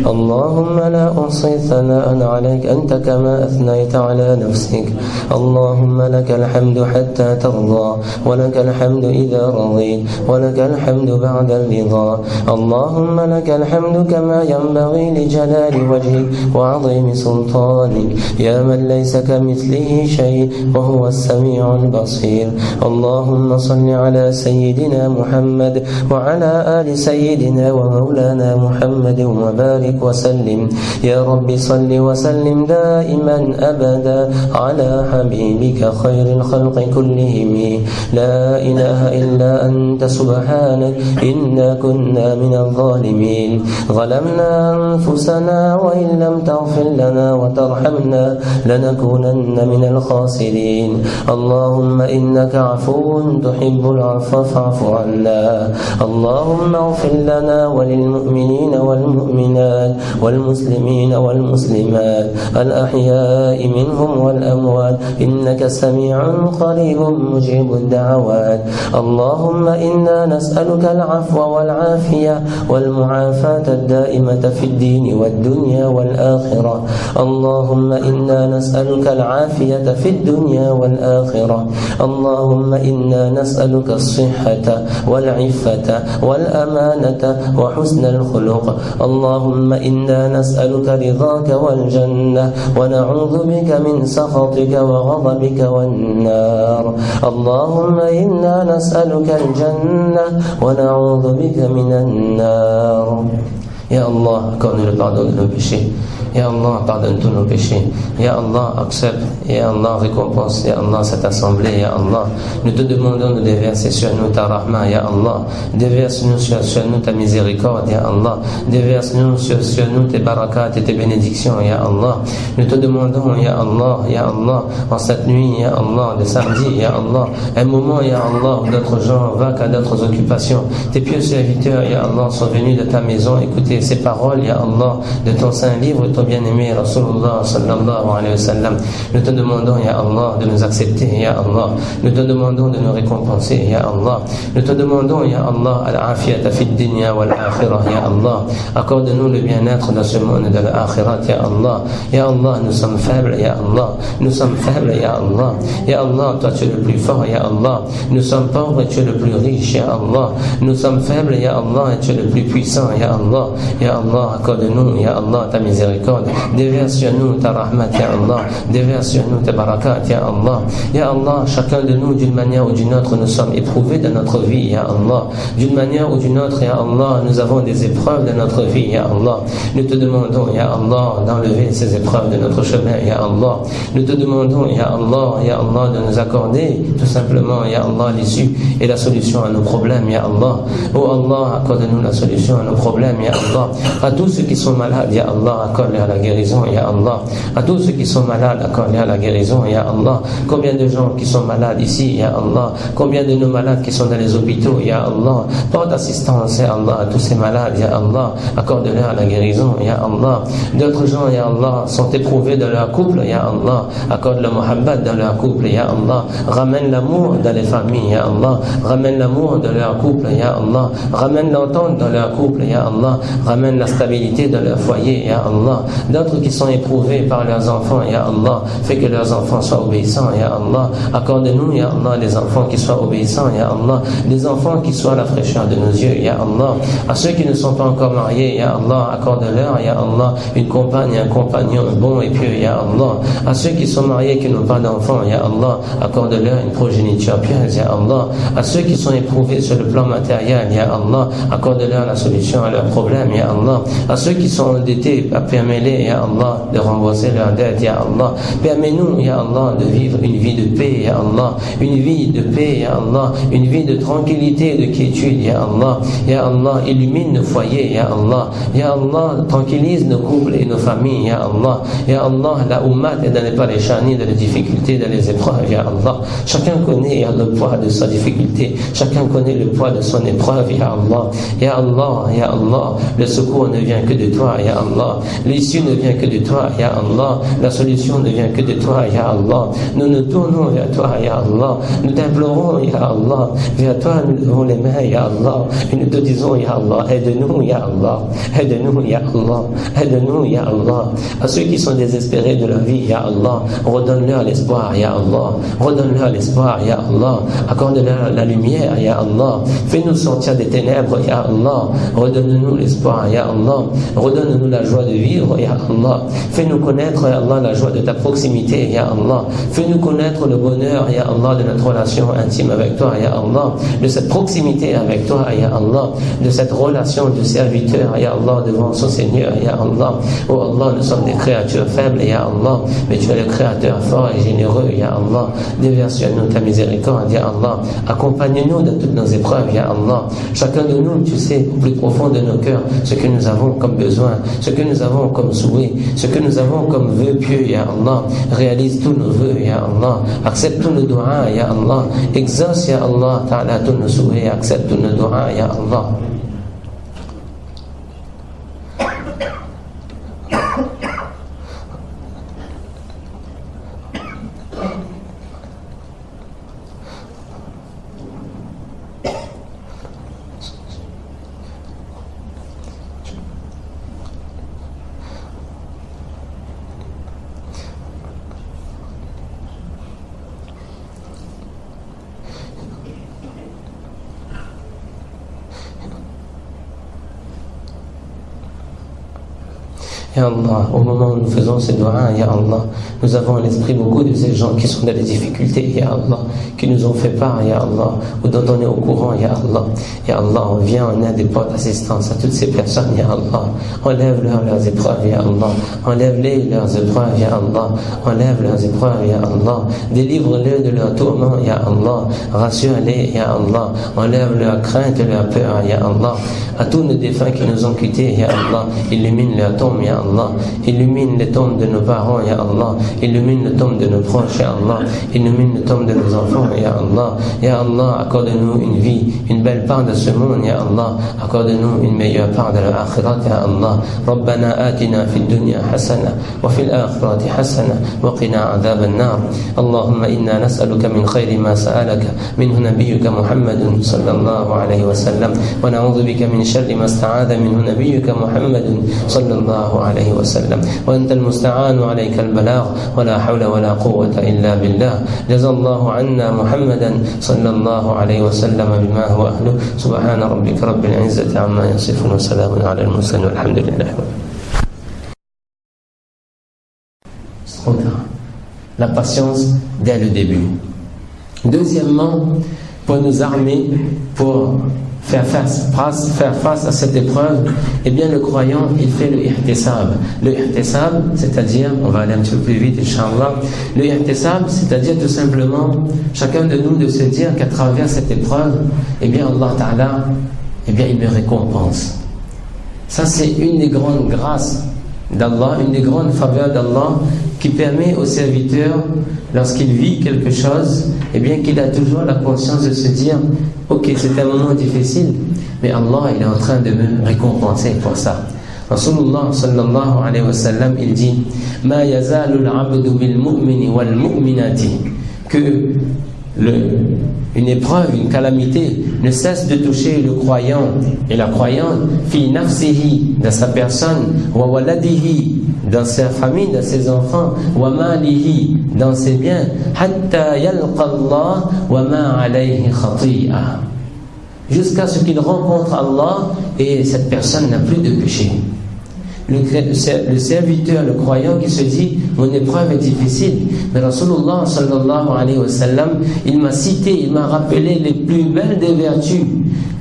اللهم لا أحصي ثناء عليك أنت كما أثنيت على نفسك. اللهم لك الحمد حتى ترضى ولك الحمد إذا رضيت ولك الحمد بعد الرضا. اللهم لك الحمد كما ينبغي لجلال وجهك وعظيم سلطانك يا من ليس كمثله شيء وهو السميع البصير. اللهم صل على سيدنا محمد وعلى آل سيدنا ومولانا محمد وبارك وسلم. يا رب صل وسلم دائما أبدا على حبيبك خير الخلق كلهم. لا إله إلا أنت سبحانك إنا كنا من الظالمين. ظلمنا أنفسنا وإن لم تغفر لنا وترحمنا لنكونن من الخاسرين. اللهم إنك عفو تحب العفو فاعف عنا. اللهم اغفر لنا وللمؤمنين والمؤمنات والمسلمين والمسلمات الأحياء منهم والأموات إنك سميع قريب مجيب الدعوات. اللهم إنا نسألك العفو والعافية والمعافاة الدائمة في الدين والدنيا والآخرة. اللهم إنا نسألك العافية في الدنيا والآخرة. اللهم إنا نسألك الصحة والعفة والأمانة وحسن الخلق. اللهم إنا نسألك رضاك والجنة ونعوذ بك من سخطك وغضبك والنار. اللهم إنا نسألك الجنة ونعوذ بك من النار. Ya Allah, accorde-nous le pardon de nos péchés. Ya Allah, pardonne tous nos péchés. Ya Allah, accepte. Ya Allah, récompense. Ya Allah, cette assemblée. Ya Allah, nous te demandons de déverser sur nous ta rahma. Ya Allah, déverse-nous sur nous ta miséricorde. Ya Allah, déverse-nous sur nous tes barakat et tes bénédictions. Ya Allah, nous te demandons, Ya Allah, en cette nuit, Ya Allah, de samedi, Ya Allah, un moment, Ya Allah, où d'autres gens vaquent à d'autres occupations. Tes pieux serviteurs, Ya Allah, sont venus de ta maison écouter ces paroles, Ya Allah, de ton saint livre, ton bien-aimé Rasulullah sallallahu alayhi wa sallam. Nous te demandons, Ya Allah, de nous accepter, Ya Allah. Nous te demandons de nous récompenser, Ya Allah. Nous te demandons, Ya Allah, al-afiyata fi dunya wal-akhirah, Ya Allah. Accorde-nous le bien-être dans ce monde de l'akhirat, Ya Allah. Ya Allah, nous sommes faibles, Ya Allah. Nous sommes faibles, Ya Allah. Ya Allah, toi tu es le plus fort, Ya Allah. Nous sommes pauvres et tu es le plus riche, Ya Allah. Nous sommes faibles, Ya Allah, et tu es le plus puissant, Ya Allah. Ya Allah, accorde-nous, Ya Allah, ta miséricorde. Déverse sur nous ta rahmat, Ya Allah. Déverse sur nous ta barakat, Ya Allah. Ya Allah, chacun de nous, d'une manière ou d'une autre, nous sommes éprouvés dans notre vie, Ya Allah. D'une manière ou d'une autre, Ya Allah, nous avons des épreuves dans notre vie, Ya Allah. Nous te demandons, Ya Allah, d'enlever ces épreuves de notre chemin, Ya Allah. Nous te demandons, Ya Allah, de nous accorder tout simplement, Ya Allah, l'issue et la solution à nos problèmes, Ya Allah. Oh Allah, accorde-nous la solution à nos problèmes, Ya Allah. À tous ceux qui sont malades, Ya Allah, accorde-leur la guérison, Ya Allah. À tous ceux qui sont malades, accorde-leur la guérison, Ya Allah. Combien de gens qui sont malades ici, Ya Allah. Combien de nos malades qui sont dans les hôpitaux, Ya Allah. Porte assistance, Ya Allah, à tous ces malades, Ya Allah. Accorde-leur la guérison, Ya Allah. D'autres gens, Ya Allah, sont éprouvés dans leur couple, Ya Allah. Accorde le muhabbat dans leur couple, Ya Allah. Ramène l'amour dans les familles, Ya Allah. Ramène l'amour dans leur couple, Ya Allah. Ramène l'entente dans leur couple, Ya Allah. Ramène la stabilité dans leur foyer, Ya Allah. D'autres qui sont éprouvés par leurs enfants, Ya Allah. Fais que leurs enfants soient obéissants, Ya Allah. Accorde-nous, Ya Allah, des enfants qui soient obéissants, Ya Allah. Des enfants qui soient la fraîcheur de nos yeux, Ya Allah. À ceux qui ne sont pas encore mariés, Ya Allah, accorde-leur, Ya Allah, une compagne et un compagnon bon et pieux, Ya Allah. À ceux qui sont mariés et qui n'ont pas d'enfants, Ya Allah, accorde-leur une progéniture pieuse, Ya Allah. À ceux qui sont éprouvés sur le plan matériel, Ya Allah, accorde-leur la solution à leurs problèmes, Ya Allah. À ceux qui sont endettés, permets-les, Ya Allah, de rembourser leurs dettes, Ya Allah. Permets-nous, Ya Allah, de vivre une vie de paix, Ya Allah. Une vie de paix, Ya Allah. Une vie de tranquillité et de quiétude, Ya Allah. Ya Allah, illumine nos foyers, Ya Allah. Ya Allah, tranquillise nos couples et nos familles, Ya Allah. Ya Allah, la ummat est dans les paléchani, dans les difficultés, dans les épreuves, Ya Allah. Chacun connaît, Ya, le poids de sa difficulté. Chacun connaît le poids de son épreuve, Ya Allah. Ya Allah, Ya Allah, le secours ne vient que de toi, Ya Allah. L'issue ne vient que de toi, Ya Allah. La solution ne vient que de toi, Ya Allah. Nous nous tournons vers toi, Ya Allah. Nous t'implorons, Ya Allah. Vers toi, nous levons les mains, Ya Allah. Et nous te disons, Ya Allah, aide-nous, Ya Allah. Aide-nous, Ya Allah. Aide-nous, Ya Allah. À ceux qui sont désespérés de la vie, Ya Allah, redonne-leur l'espoir, Ya Allah. Redonne-leur l'espoir, Ya Allah. Accorde-leur la lumière, Ya Allah. Fais-nous sortir des ténèbres, Ya Allah. Redonne-nous l'espoir, Ya Allah. Redonne-nous la joie de vivre, Ya Allah. Fais-nous connaître, Ya Allah, la joie de ta proximité, Ya Allah. Fais-nous connaître le bonheur, Ya Allah, de notre relation intime avec toi, Ya Allah. De cette proximité avec toi, Ya Allah. De cette relation de serviteur, Ya Allah, devant son Seigneur, Ya Allah. Oh Allah, nous sommes des créatures faibles, Ya Allah. Mais tu es le créateur fort et généreux, Ya Allah. Déverse sur nous ta miséricorde, Ya Allah. Accompagne-nous dans toutes nos épreuves, Ya Allah. Chacun de nous, tu sais, au plus profond de nos cœurs, ce que nous avons comme besoin, ce que nous avons comme souhait, ce que nous avons comme vœux pieux, Ya Allah. Réalise tous nos vœux, Ya Allah. Accepte tous nos doigts, Ya Allah. Exauce, Ya Allah, Ta'ala, tous nos souhaits. Accepte tous nos doigts, Ya Allah. Ya Allah, au moment où nous faisons ces doigts, Ya Allah, nous avons à l'esprit beaucoup de ces gens qui sont dans des difficultés, Ya Allah, qui nous ont fait part, Ya Allah, ou dont on est au courant, Ya Allah. Ya Allah, on vient en aide et porte assistance à toutes ces personnes, Ya Allah. Enlève-leur leurs épreuves, Ya Allah. Enlève-les leurs épreuves, Ya Allah. Enlève leurs épreuves, Ya Allah. Délivre-les de leurs tourments, Ya Allah. Rassure-les, Ya Allah. Enlève leurs craintes et leurs peurs, Ya Allah. À tous nos défunts qui nous ont quittés, Ya Allah, illumine leur tombe, Ya Allah. Illumine les tombes de nos parents, Ya Allah. Illumine le tombe de nos proches, Ya Allah. Illumine le tombe de nos enfants, Ya Allah. Ya Allah, accorde-nous une vie, une belle part de ce monde, Ya Allah. Accorde-nous une meilleure part de l'akhirat, Ya Allah. ربنا آتنا في الدنيا حسنة وفي الآخرة حسنة وقنا عذاب النار. اللهم إنا نسألك من خير ما سألك منه نبيك محمد صلى الله عليه وسلم ونعوذ بك من شر ما استعاذ منه نبيك محمد صلى الله عليه عليه وسلم وأنت المستعان وعليك البلاغ ولا حول ولا قوة إلا بالله جزا الله عنا محمدا صلى الله عليه وسلم بما هو أهله سبحان ربك رب العزة عما يصفون وسلام على المرسلين والحمد لله. La patience dès le début. Deuxièmement, pour nous armer, pour faire face à cette épreuve, eh bien le croyant, il fait le ihtisab. Le ihtisab, c'est-à-dire, on va aller un petit peu plus vite, Inch'Allah, le ihtisab, c'est-à-dire tout simplement, chacun de nous de se dire qu'à travers cette épreuve, eh bien Allah Ta'ala, eh bien il me récompense. Ça c'est une des grandes grâces d'Allah, une des grandes faveurs d'Allah qui permet au serviteur, lorsqu'il vit quelque chose, eh bien qu'il a toujours la conscience de se dire ok, c'est un moment difficile, mais Allah il est en train de me récompenser pour ça. Rasulullah sallallahu alayhi wa sallam, il dit ma yazalu al-abdu bil mu'mini wal mu'minati, que une épreuve, une calamité ne cesse de toucher le croyant et la croyante fi nafsihi, dans sa personne, wa waladihi, dans sa famille, dans ses enfants, wa malihi, dans ses biens, hatta yalqa Allah wa ma alayhi khati'a, jusqu'à ce qu'il rencontre Allah et cette personne n'a plus de péché. Le serviteur, le croyant qui se dit mon épreuve est difficile, mais Rasulullah sallallahu alayhi wa sallam, il m'a cité, il m'a rappelé les plus belles des vertus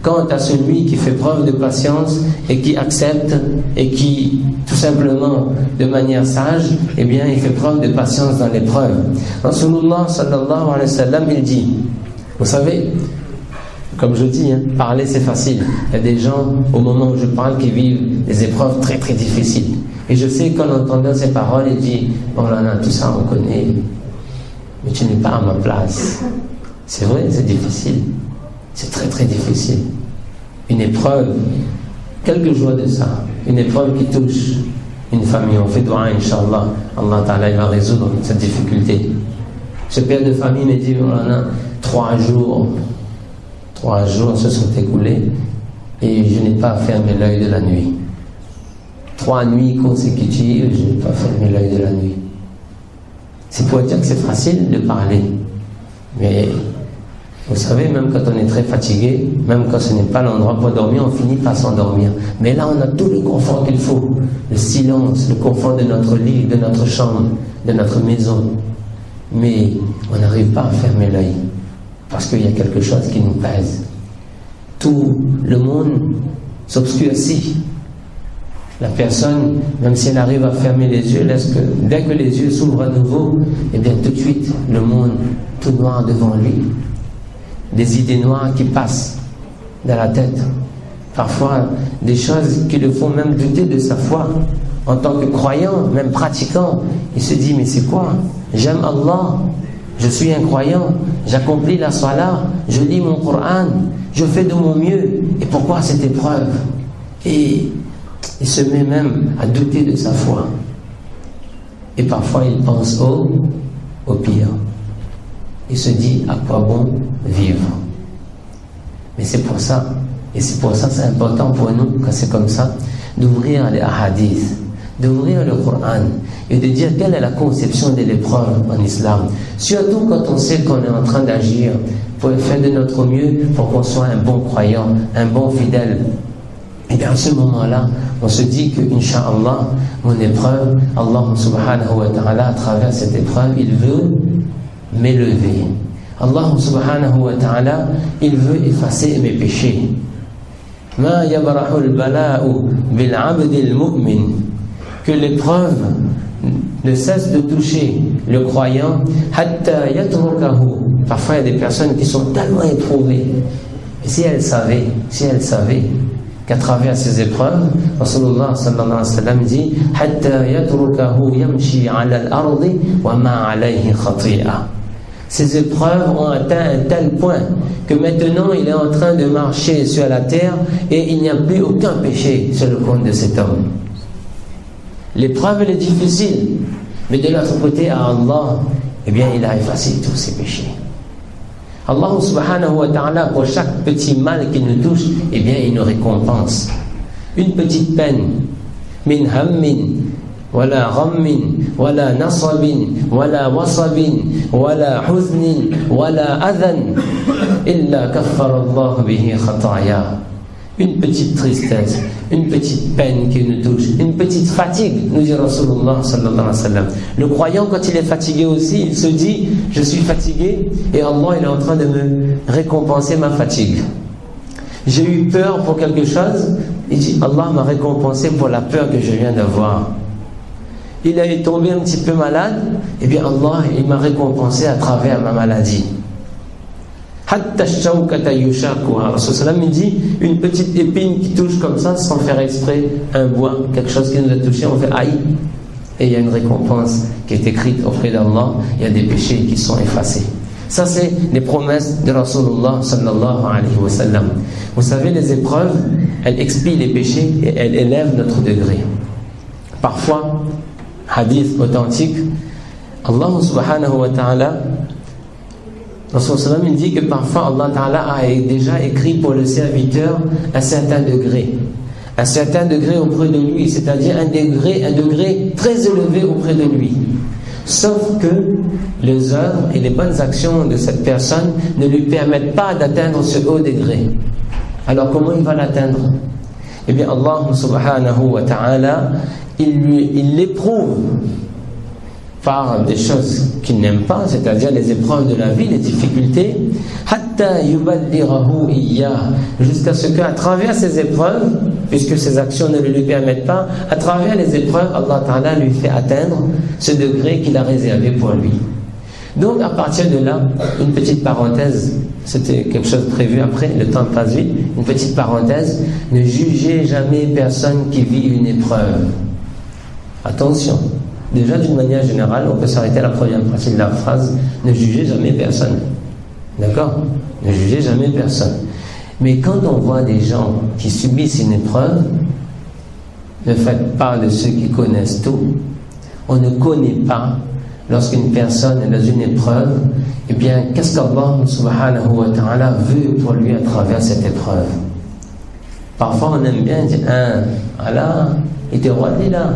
quant à celui qui fait preuve de patience et qui accepte et qui tout simplement de manière sage, eh bien il fait preuve de patience dans l'épreuve. Rasulullah sallallahu alayhi wa sallam, il dit, vous savez, comme je dis, parler c'est facile. Il y a des gens, au moment où je parle, qui vivent des épreuves très très difficiles. Et je sais qu'en entendant ces paroles, il dit oh là là, tout ça on connaît, mais tu n'es pas à ma place. C'est vrai, c'est difficile. C'est très très difficile. Une épreuve, quelques jours de ça, une épreuve qui touche une famille, on fait doua, Inch'Allah, Allah Ta'ala il va résoudre cette difficulté. Ce père de famille me dit oh là là, 3 jours se sont écoulés et je n'ai pas fermé l'œil de la nuit. 3 nuits consécutives, je n'ai pas fermé l'œil de la nuit. C'est pour dire que c'est facile de parler. Mais vous savez, même quand on est très fatigué, même quand ce n'est pas l'endroit pour dormir, on finit par s'endormir. Mais là, on a tout le confort qu'il faut. Le silence, le confort de notre lit, de notre chambre, de notre maison. Mais on n'arrive pas à fermer l'œil. Parce qu'il y a quelque chose qui nous pèse. Tout le monde s'obscurcit. La personne, même si elle arrive à fermer les yeux, dès que les yeux s'ouvrent à nouveau, eh bien tout de suite, le monde tout noir devant lui. Des idées noires qui passent dans la tête. Parfois, des choses qui le font même douter de sa foi. En tant que croyant, même pratiquant, il se dit, mais c'est quoi? J'aime Allah. Je suis un croyant, j'accomplis la salat, je lis mon Coran, je fais de mon mieux. Et pourquoi cette épreuve? Et il se met même à douter de sa foi. Et parfois il pense au pire. Il se dit à quoi bon vivre? Mais c'est pour ça, et c'est pour ça c'est important pour nous, quand c'est comme ça, d'ouvrir les hadiths, d'ouvrir le Coran et de dire quelle est la conception de l'épreuve en islam. Surtout quand on sait qu'on est en train d'agir pour faire de notre mieux pour qu'on soit un bon croyant, un bon fidèle. Et bien à ce moment-là, on se dit que, Inch'Allah, mon épreuve, Allah subhanahu wa ta'ala, à travers cette épreuve, il veut m'élever. Allah subhanahu wa ta'ala, il veut effacer mes péchés. Ma yabrahu al-bala'u bil-'abdi al-mu'min. Que l'épreuve ne cesse de toucher le croyant, hatta yatrukahu. Parfois il y a des personnes qui sont tellement éprouvées. Et si elles savaient qu'à travers ces épreuves, Rasulullah sallallahu alayhi wa sallam dit hatta yatrukahu yamshi ala al-ardi wa ma alayhi khati'a. Ces épreuves ont atteint un tel point que maintenant il est en train de marcher sur la terre et il n'y a plus aucun péché sur le compte de cet homme. L'épreuve elle est difficile, mais de l'autre côté à Allah, eh bien il a effacé tous ses péchés. Allah subhanahu wa ta'ala, pour chaque petit mal qui nous touche, eh bien il nous récompense. Une petite peine, min hammin wala ghammin wala nasabin wala wasabin wala huznin wala adhan illa kaffara Allah bihi khataya. Une petite tristesse, une petite peine qui nous touche, une petite fatigue, nous dit Rasulullah sallallahu alayhi wa sallam. Le croyant, quand il est fatigué aussi, il se dit, je suis fatigué et Allah il est en train de me récompenser ma fatigue. J'ai eu peur pour quelque chose, il dit, Allah m'a récompensé pour la peur que je viens d'avoir. Il est tombé un petit peu malade, et bien Allah il m'a récompensé à travers ma maladie. Hatta shawkata yushakuha. Rasulullah il dit une petite épine qui touche comme ça sans faire exprès un bois, quelque chose qui nous a touché, on fait aïe. Et il y a une récompense qui est écrite auprès d'Allah, il y a des péchés qui sont effacés. Ça c'est les promesses de Rasulullah sallallahu alayhi wa sallam. Vous savez, les épreuves, elles expient les péchés et elles élèvent notre degré. Parfois, hadith authentique, Allah subhanahu wa ta'ala, Rasulullah il dit que parfois Allah Ta'ala a déjà écrit pour le serviteur un certain degré auprès de lui, c'est-à-dire un degré très élevé auprès de lui. Sauf que les œuvres et les bonnes actions de cette personne ne lui permettent pas d'atteindre ce haut degré. Alors comment il va l'atteindre? Eh bien Allah subhanahu wa ta'ala il l'éprouve par des choses qu'il n'aime pas, c'est-à-dire les épreuves de la vie, les difficultés, hatta yuballighahu iyyah, jusqu'à ce qu'à travers ces épreuves, puisque ses actions ne lui permettent pas, à travers les épreuves, Allah Ta'ala lui fait atteindre ce degré qu'il a réservé pour lui. Donc à partir de là, une petite parenthèse, c'était quelque chose prévu après, le temps passe vite, une petite parenthèse, ne jugez jamais personne qui vit une épreuve. Attention. Déjà, d'une manière générale, on peut s'arrêter à la première partie de la phrase, ne jugez jamais personne. D'accord? Ne jugez jamais personne. Mais quand on voit des gens qui subissent une épreuve, ne faites pas de ceux qui connaissent tout. On ne connaît pas, lorsqu'une personne est dans une épreuve, eh bien, qu'est-ce qu'Allah subhanahu wa ta'ala veut pour lui à travers cette épreuve? Parfois, on aime bien dire, Allah, il te roi là.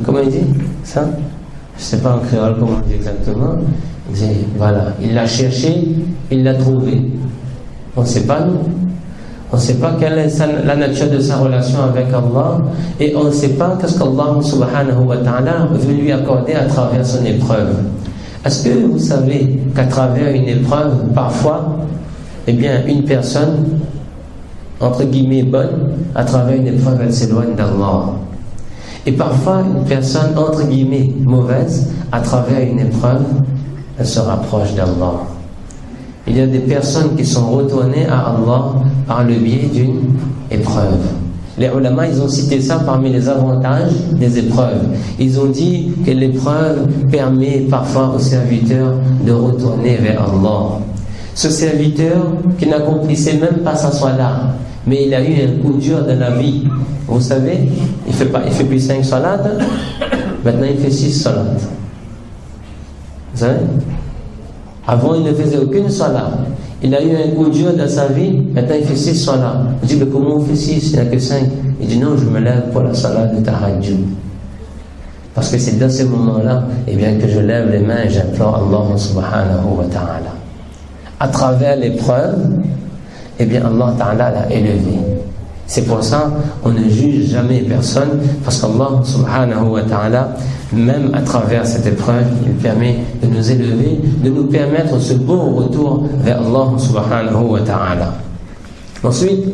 Comment il dit ça? Je ne sais pas en créole comment on dit exactement. Il dit, voilà, il l'a cherché, il l'a trouvé. On ne sait pas nous. On ne sait pas quelle est la nature de sa relation avec Allah et on ne sait pas qu'est-ce qu'Allah subhanahu wa ta'ala veut lui accorder à travers son épreuve. Est-ce que vous savez qu'à travers une épreuve, parfois, eh bien, une personne, entre guillemets, bonne, à travers une épreuve, elle s'éloigne d'Allah. Et parfois, une personne, entre guillemets, mauvaise, à travers une épreuve, elle se rapproche d'Allah. Il y a des personnes qui sont retournées à Allah par le biais d'une épreuve. Les ulama, ils ont cité ça parmi les avantages des épreuves. Ils ont dit que l'épreuve permet parfois au serviteur de retourner vers Allah. Ce serviteur qui n'accomplissait même pas sa salat, mais il a eu un coup dur dans la vie. Vous savez, il fait plus 5 salats, maintenant il fait 6 salats. Vous savez? Avant il ne faisait aucune salat. Il a eu un coup dur dans sa vie, maintenant il fait 6 salats. Je dis, mais comment on fait 6? Il n'y en a que 5. Il dit, non, je me lève pour la salat de tahajjud. Parce que c'est dans ces moments-là, eh bien, que je lève les mains et j'implore Allah subhanahu wa ta'ala. À travers l'épreuve, eh bien, Allah ta'ala l'a élevé. C'est pour ça on ne juge jamais personne, parce qu'Allah subhanahu wa ta'ala, même à travers cette épreuve, il permet de nous élever, de nous permettre ce beau retour vers Allah subhanahu wa ta'ala. Ensuite,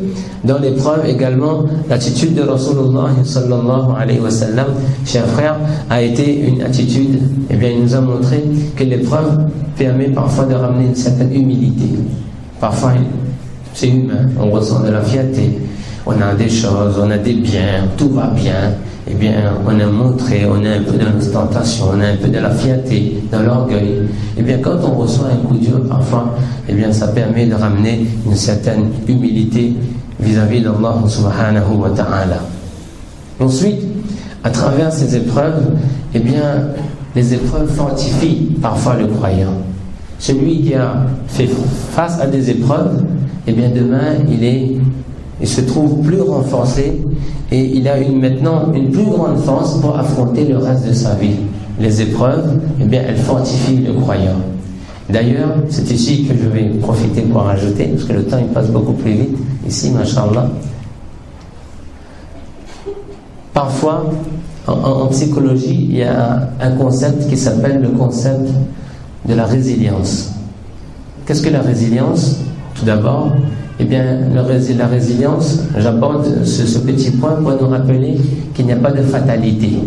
dans l'épreuve également, l'attitude de Rasulullah sallallahu alayhi wa sallam, chers frères, a été une attitude, eh bien, il nous a montré que l'épreuve permet parfois de ramener une certaine humilité. Parfois, c'est humain, on ressent de la fierté. On a des choses, on a des biens, tout va bien, eh bien, on est montré, on est un peu dans l'ostentation, on a un peu de la fierté, dans l'orgueil. Eh bien, quand on reçoit un coup dur, parfois, eh bien, ça permet de ramener une certaine humilité vis-à-vis d'Allah subhanahu wa ta'ala. Ensuite, à travers ces épreuves, eh bien, les épreuves fortifient parfois le croyant. Celui qui a fait face à des épreuves, eh bien, demain, il est il se trouve plus renforcé et il a maintenant une plus grande force pour affronter le reste de sa vie. Les épreuves, eh bien, elles fortifient le croyant. D'ailleurs, c'est ici que je vais profiter pour rajouter, parce que le temps il passe beaucoup plus vite, ici, mashallah. Parfois, en psychologie, il y a un concept qui s'appelle le concept de la résilience. Qu'est-ce que la résilience? Tout d'abord, eh bien, la résilience, j'apporte ce petit point pour nous rappeler qu'il n'y a pas de fatalité.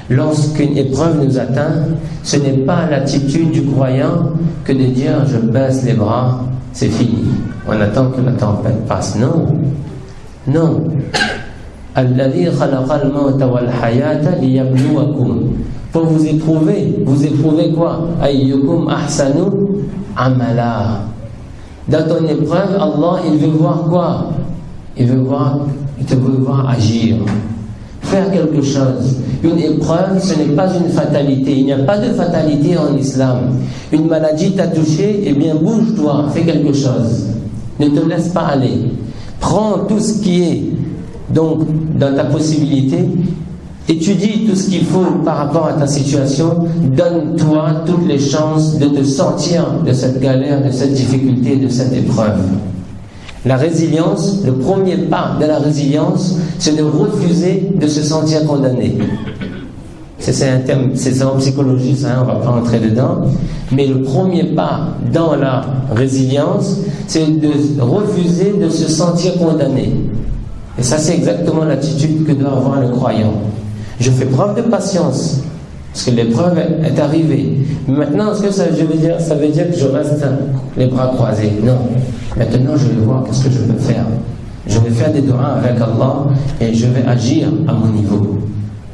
Lorsqu'une épreuve nous atteint, ce n'est pas l'attitude du croyant que de dire je baisse les bras, c'est fini. On attend que la tempête passe. Non. Non. Alladhi khalaqa al-mawta wal hayata liyabluwakum. Pour vous éprouver. Vous éprouvez quoi? Ayyukum ahsanu amala. Dans ton épreuve, Allah, il veut voir quoi? Il te veut voir agir. Faire quelque chose. Une épreuve, ce n'est pas une fatalité. Il n'y a pas de fatalité en islam. Une maladie t'a touché, eh bien bouge-toi, fais quelque chose. Ne te laisse pas aller. Prends tout ce qui est donc dans ta possibilité, étudie tout ce qu'il faut par rapport à ta situation, donne-toi toutes les chances de te sortir de cette galère, de cette difficulté, de cette épreuve. La résilience, le premier pas de la résilience, c'est de refuser de se sentir condamné. C'est un terme, c'est en psychologie, ça, on ne va pas rentrer dedans. Mais le premier pas dans la résilience, c'est de refuser de se sentir condamné. Et ça, c'est exactement l'attitude que doit avoir le croyant. Je fais preuve de patience, parce que l'épreuve est arrivée. Maintenant, est-ce que ça veut dire que je reste les bras croisés? Non. Maintenant, je vais voir qu'est-ce que je peux faire. Je vais faire des doigts avec Allah et je vais agir à mon niveau.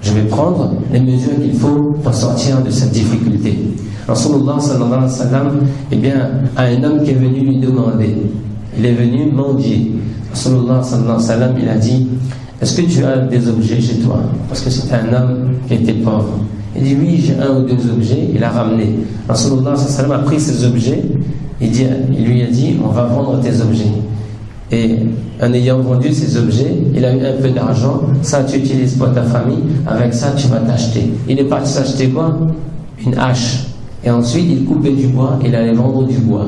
Je vais prendre les mesures qu'il faut pour sortir de cette difficulté. Rasulullah sallallahu alayhi wa sallam, eh bien, a un homme qui est venu lui demander. Il est venu mendier. Rasulullah sallallahu alayhi wa sallam, il a dit: est-ce que tu as des objets chez toi? Parce que c'était un homme qui était pauvre. Il dit: oui, j'ai un ou deux objets. Il a ramené. Rasulullah sallallahu alayhi wa sallam a pris ces objets. Il lui a dit: on va vendre tes objets. Et en ayant vendu ces objets, il a eu un peu d'argent. Ça, tu utilises pour ta famille. Avec ça, tu vas t'acheter. Il est parti s'acheter quoi? Une hache. Et ensuite, il coupait du bois. Il allait vendre du bois.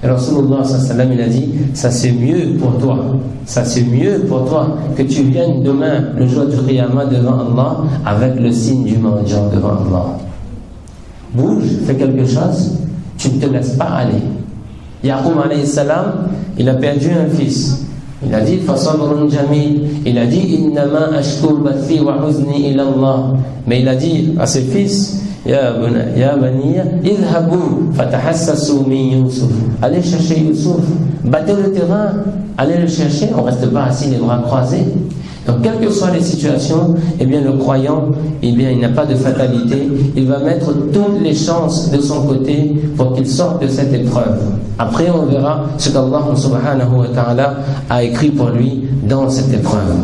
Et Rasulullah sallallahu alayhi wa sallam, il a dit: ça c'est mieux pour toi. Ça c'est mieux pour toi que tu viennes demain, le jour du Qiyamah, devant Allah, avec le signe du mendiant devant Allah. Bouge, fais quelque chose. Tu ne te laisses pas aller. Yaqub alayhi salam, il a perdu un fils. Il a dit: fasabrun jamil. Il a dit: innama ashku bathi wa huzni ila Allah. Mais il a dit à ses fils: ya baniya idhabu fatahassasu min Yusuf. Allez chercher Yusuf. Battez le terrain. Allez le chercher. On ne reste pas assis les bras croisés. Donc, quelles que soient les situations, eh bien, le croyant, eh bien, il n'a pas de fatalité. Il va mettre toutes les chances de son côté pour qu'il sorte de cette épreuve. Après, on verra ce qu'Allah subhanahu wa ta'ala a écrit pour lui dans cette épreuve.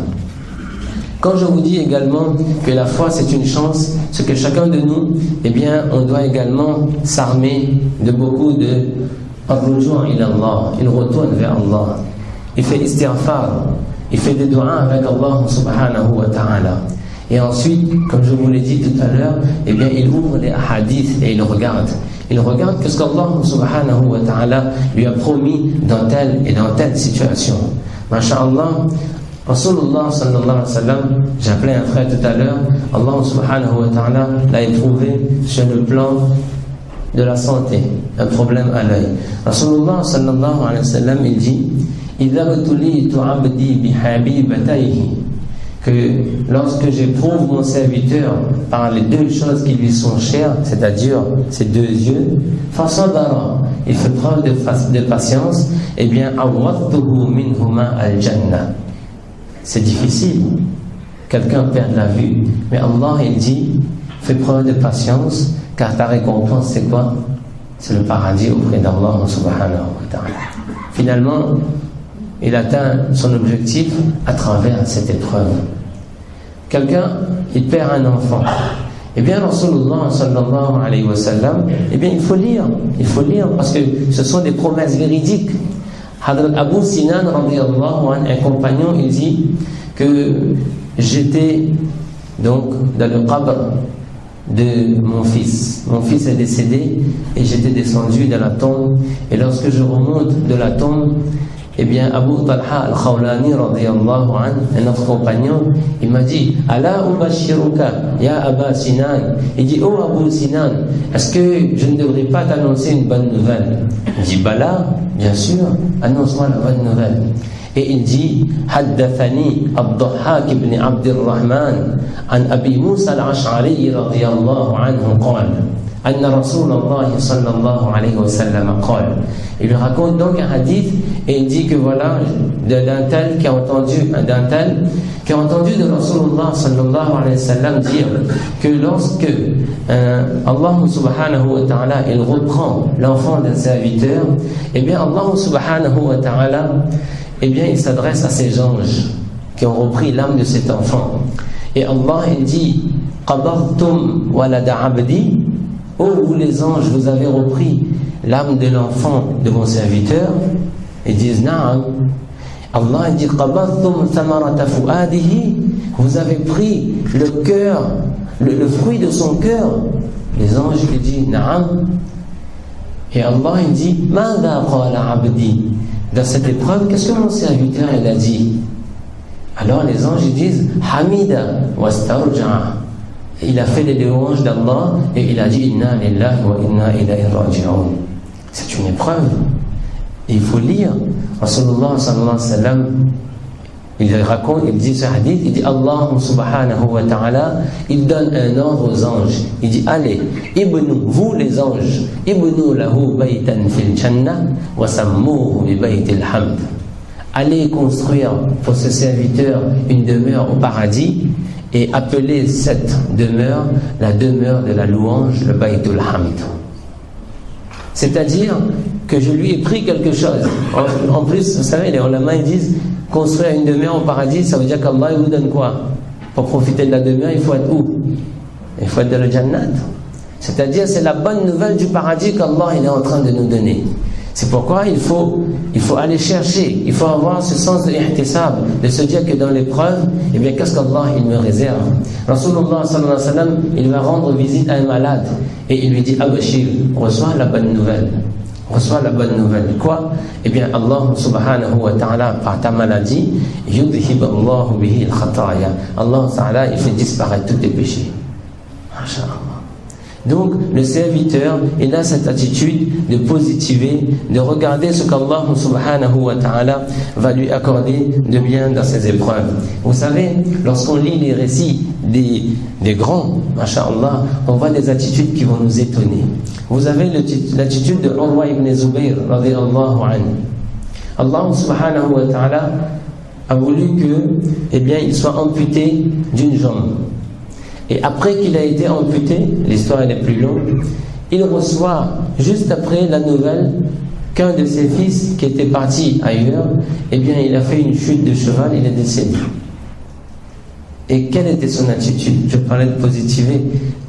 Quand je vous dis également que la foi, c'est une chance, c'est que chacun de nous, eh bien, on doit également s'armer de beaucoup de ar-ruju' ila Allah. Il retourne vers Allah. Il fait istighfar. Il fait des doigts avec Allah subhanahu wa ta'ala. Et ensuite, comme je vous l'ai dit tout à l'heure, eh bien, il ouvre les hadiths et il regarde. Il regarde ce qu'Allah subhanahu wa ta'ala lui a promis dans telle et dans telle situation. Masha'Allah, Rasulullah sallallahu alayhi wa sallam, j'appelais un frère tout à l'heure, Allah subhanahu wa ta'ala l'a éprouvé sur le plan de la santé, un problème à l'œil. Rasulullah sallallahu alayhi wa sallam, il dit: que lorsque j'éprouve mon serviteur par les deux choses qui lui sont chères, c'est-à-dire ses deux yeux, il fait preuve de patience, eh bien, c'est difficile, quelqu'un perd la vue, mais Allah, il dit: fais preuve de patience, car ta récompense, c'est quoi? C'est le paradis auprès d'Allah subhanahu wa ta'ala. Finalement, il atteint son objectif à travers cette épreuve. Quelqu'un, il perd un enfant. Eh bien, Rasulullah sallallahu alayhi wa sallam, eh bien, il faut lire parce que ce sont des promesses véridiques. Hadrat Abu Sinan, un compagnon, il dit que j'étais donc dans le qabr de mon fils. Mon fils est décédé et j'étais descendu dans la tombe. Et lorsque je remonte de la tombe, eh bien, Abu Talha al-Khawlani, un autre compagnon, il m'a dit, Ala ubashiruka, ya Aba Sinan. Il dit, oh Abu Sinan, est-ce que je ne devrais pas t'annoncer une bonne nouvelle? Il dit, Bala, bien sûr, annonce-moi la bonne nouvelle. Et il dit, Haddathani Abduhak ibn Abdirrahman, an Abi Musa al-Ash'ari, radiyallahu anhu, qala. أن رسول الله صلى الله عليه وسلم قال. Il lui raconte donc un hadith et il dit que voilà d'un tel qui a entendu de Rasulullah sallallahu alayhi wa sallam dire que lorsque Allah subhanahu wa ta'ala il reprend l'enfant d'un serviteur, et bien Allah subhanahu wa ta'ala et bien il s'adresse à ces anges qui ont repris l'âme de cet enfant et Allah il dit qadartum walada abdi. Oh, vous les anges, vous avez repris l'âme de l'enfant de mon serviteur? Ils disent Na'am. Allah dit Qabathum thamarata fuadihi. Vous avez pris le cœur, le fruit de son cœur. Les anges ils disent Na'am. Et Allah il dit Mada qala abdi. Dans cette épreuve, qu'est-ce que mon serviteur il a dit? Alors les anges ils disent Hamida wastarja'a. Il a fait les louanges d'Allah et il a dit Inna lillahi wa inna ilayhi raji'un. C'est une épreuve. Et il faut lire. Rasulullah sallallahu alayhi wa sallam, il raconte, il dit ce hadith, il dit Allah subhanahu wa ta'ala, il donne un ordre aux anges. Il dit allez, ibnu, vous les anges, ibnu lahu baytan fil jannah wa sammuhu bi baytil hamd. Allez construire pour ce serviteur une demeure au paradis et appeler cette demeure la demeure de la louange, le Baytul Hamd. C'est-à-dire que je lui ai pris quelque chose. En plus, vous savez, les ulama ils disent construire une demeure au paradis, ça veut dire qu'Allah vous donne quoi? Pour profiter de la demeure, il faut être où? Il faut être dans le Jannat. C'est-à-dire, c'est la bonne nouvelle du paradis qu'Allah il est en train de nous donner. C'est pourquoi il faut aller chercher, il faut avoir ce sens de l'ihtisab, de se dire que dans l'épreuve, eh bien qu'est-ce qu'Allah il me réserve. Rasulullah sallallahu alayhi wa sallam, il va rendre visite à un malade et il lui dit Abashir, reçois la bonne nouvelle. Reçois la bonne nouvelle. Quoi? Eh bien Allah subhanahu wa ta'ala, par ta maladie, yudhib Allahu bihi al-khataya. Allah ta'ala, il fait disparaître tous tes péchés. Masha'Allah. Donc le serviteur, il a cette attitude de positiver, de regarder ce qu'Allah subhanahu wa ta'ala va lui accorder de bien dans ses épreuves. Vous savez, lorsqu'on lit les récits des grands, masha'Allah, on voit des attitudes qui vont nous étonner. Vous avez l'attitude de Urwa ibn Zubayr radiyallahu anhu. Allah subhanahu wa ta'ala a voulu que, eh bien, il soit amputé d'une jambe. Et après qu'il a été amputé, l'histoire elle est plus longue, il reçoit juste après la nouvelle qu'un de ses fils qui était parti ailleurs, eh bien il a fait une chute de cheval, il est décédé. Et quelle était son attitude? Je parlais de positiver.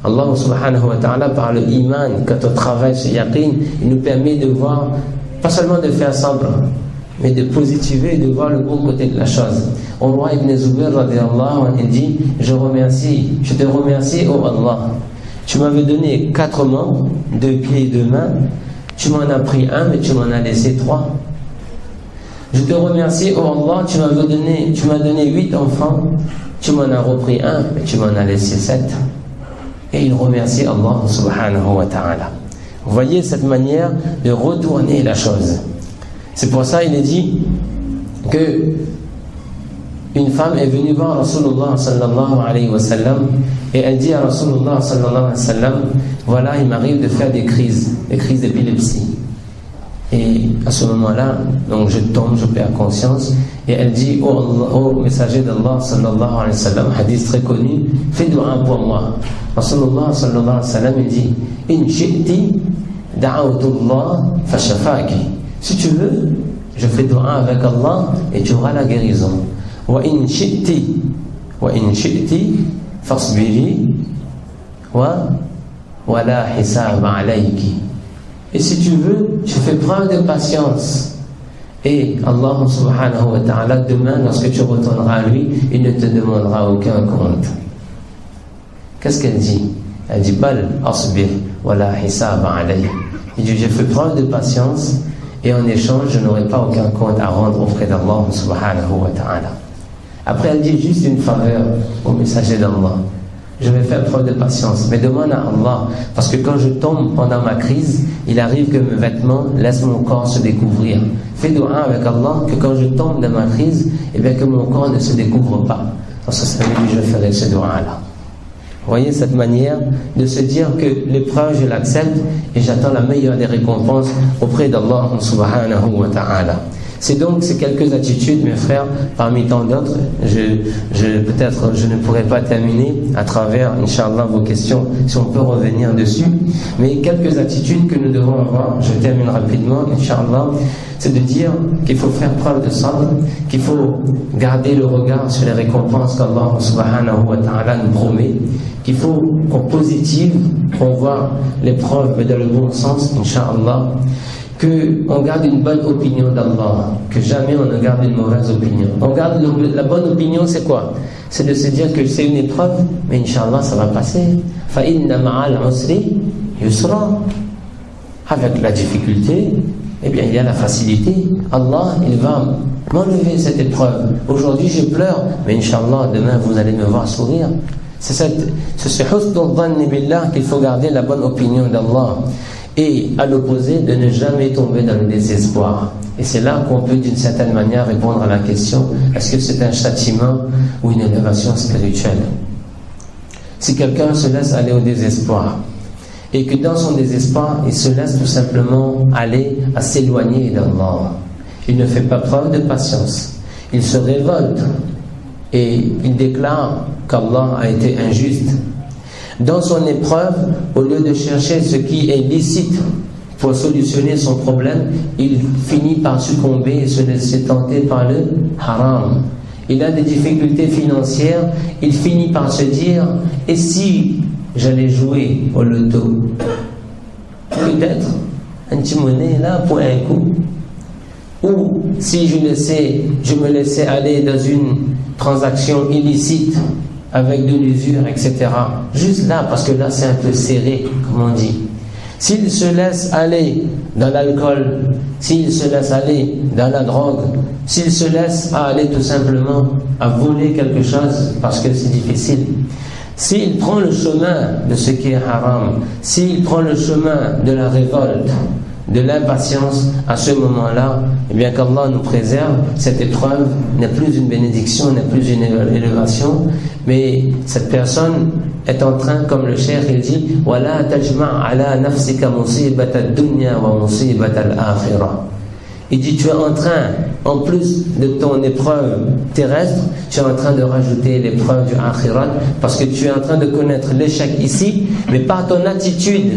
Allah subhanahu wa ta'ala par le iman, quand on travaille ce yaqin, il nous permet de voir, pas seulement de faire semblant, mais de positiver et de voir le bon côté de la chose. Urwa ibn Zubayr radiyallahu anhu dit je te remercie oh Allah, tu m'avais donné 4 membres, 2 pieds et 2 mains, tu m'en as pris un mais tu m'en as laissé 3. Je te remercie oh Allah, tu m'as donné 8 enfants, tu m'en as repris un mais tu m'en as laissé 7. Et il remercie Allah subhanahu wa ta'ala. Vous voyez cette manière de retourner la chose. C'est pour ça il est dit que une femme est venue voir Rasulullah sallallahu alayhi wa sallam et elle dit à Rasulullah sallallahu alayhi wa sallam voilà, il m'arrive de faire des crises d'épilepsie. Et à ce moment-là, donc je tombe, je perds conscience et elle dit oh messager d'Allah sallallahu alayhi wa sallam, hadith très connu, fais dua pour moi. Rasulullah sallallahu alayhi wa sallam il dit in shi'ti da'awtullah fashafaki. Si tu veux, je fais dua avec Allah et tu auras la guérison. Wa in shi'ti fasbiri wa la hisab alayki. Et si tu veux, tu fais preuve de patience Et Allah subhanahu wa ta'ala, demain, lorsque tu retourneras à lui, il ne te demandera aucun compte. Qu'est-ce qu'elle dit? Elle dit Bal asbir wala hisab alayh. Il dit j'ai fait preuve de patience et en échange je n'aurai pas aucun compte à rendre auprès d'Allah subhanahu wa ta'ala. Après elle dit juste une faveur au messager d'Allah. Je vais faire preuve de patience, mais demande à Allah, parce que quand je tombe pendant ma crise, il arrive que mes vêtements laissent mon corps se découvrir. Fais dua avec Allah que quand je tombe dans ma crise, eh bien que mon corps ne se découvre pas. Dans ce sens, je ferai ce dua-là. Vous voyez cette manière de se dire que l'épreuve, je l'accepte et j'attends la meilleure des récompenses auprès d'Allah subhanahu wa ta'ala. C'est donc ces quelques attitudes, mes frères, parmi tant d'autres. Peut-être je ne pourrai pas terminer à travers, Inch'Allah, vos questions, si on peut revenir dessus. Mais quelques attitudes que nous devons avoir, je termine rapidement, Inch'Allah, c'est de dire qu'il faut faire preuve de sabr, qu'il faut garder le regard sur les récompenses qu'Allah subhanahu wa ta'ala nous promet, qu'il faut qu'on positive, qu'on voit l'épreuve mais dans le bon sens, Inch'Allah, qu'on garde une bonne opinion d'Allah, que jamais on ne garde une mauvaise opinion. On garde la bonne opinion, c'est quoi? C'est de se dire que c'est une épreuve, mais Inch'Allah ça va passer. فَإِنَّ مَعَ الْعُسْرِ يُسْرًا. Avec la difficulté, eh bien il y a la facilité. Allah, il va m'enlever cette épreuve. Aujourd'hui je pleure, mais Inch'Allah demain vous allez me voir sourire. C'est ce husn al-dhann billah qu'il faut garder la bonne opinion d'Allah. Et à l'opposé, de ne jamais tomber dans le désespoir. Et c'est là qu'on peut d'une certaine manière répondre à la question, est-ce que c'est un châtiment ou une élévation spirituelle? Si quelqu'un se laisse aller au désespoir, et que dans son désespoir, il se laisse tout simplement aller à s'éloigner d'Allah, il ne fait pas preuve de patience, il se révolte, et il déclare qu'Allah a été injuste. Dans son épreuve, au lieu de chercher ce qui est licite pour solutionner son problème, il finit par succomber et se laisser tenter par le haram. Il a des difficultés financières, il finit par se dire, et si j'allais jouer au loto? Peut-être un petit monnaie là pour un coup. Ou si je me laissais aller dans une transaction illicite, avec de l'usure, etc. Juste là, parce que là c'est un peu serré, comme on dit. S'il se laisse aller dans l'alcool, s'il se laisse aller dans la drogue, s'il se laisse aller tout simplement à voler quelque chose, parce que c'est difficile, s'il prend le chemin de ce qui est haram, s'il prend le chemin de la révolte, de l'impatience, à ce moment-là, eh bien qu'Allah nous préserve, cette épreuve n'est plus une bénédiction, n'est plus une élévation, mais cette personne est en train, comme le cheikh il dit, وَلَا تَجْمَعْ عَلَى نَفْسِكَ مُصِيبَةَ الدُّنْيَا وَمُصِيبَةَ الْآخِرَةِ. Il dit, tu es en train, en plus de ton épreuve terrestre, tu es en train de rajouter l'épreuve du akhirat, parce que tu es en train de connaître l'échec ici, mais par ton attitude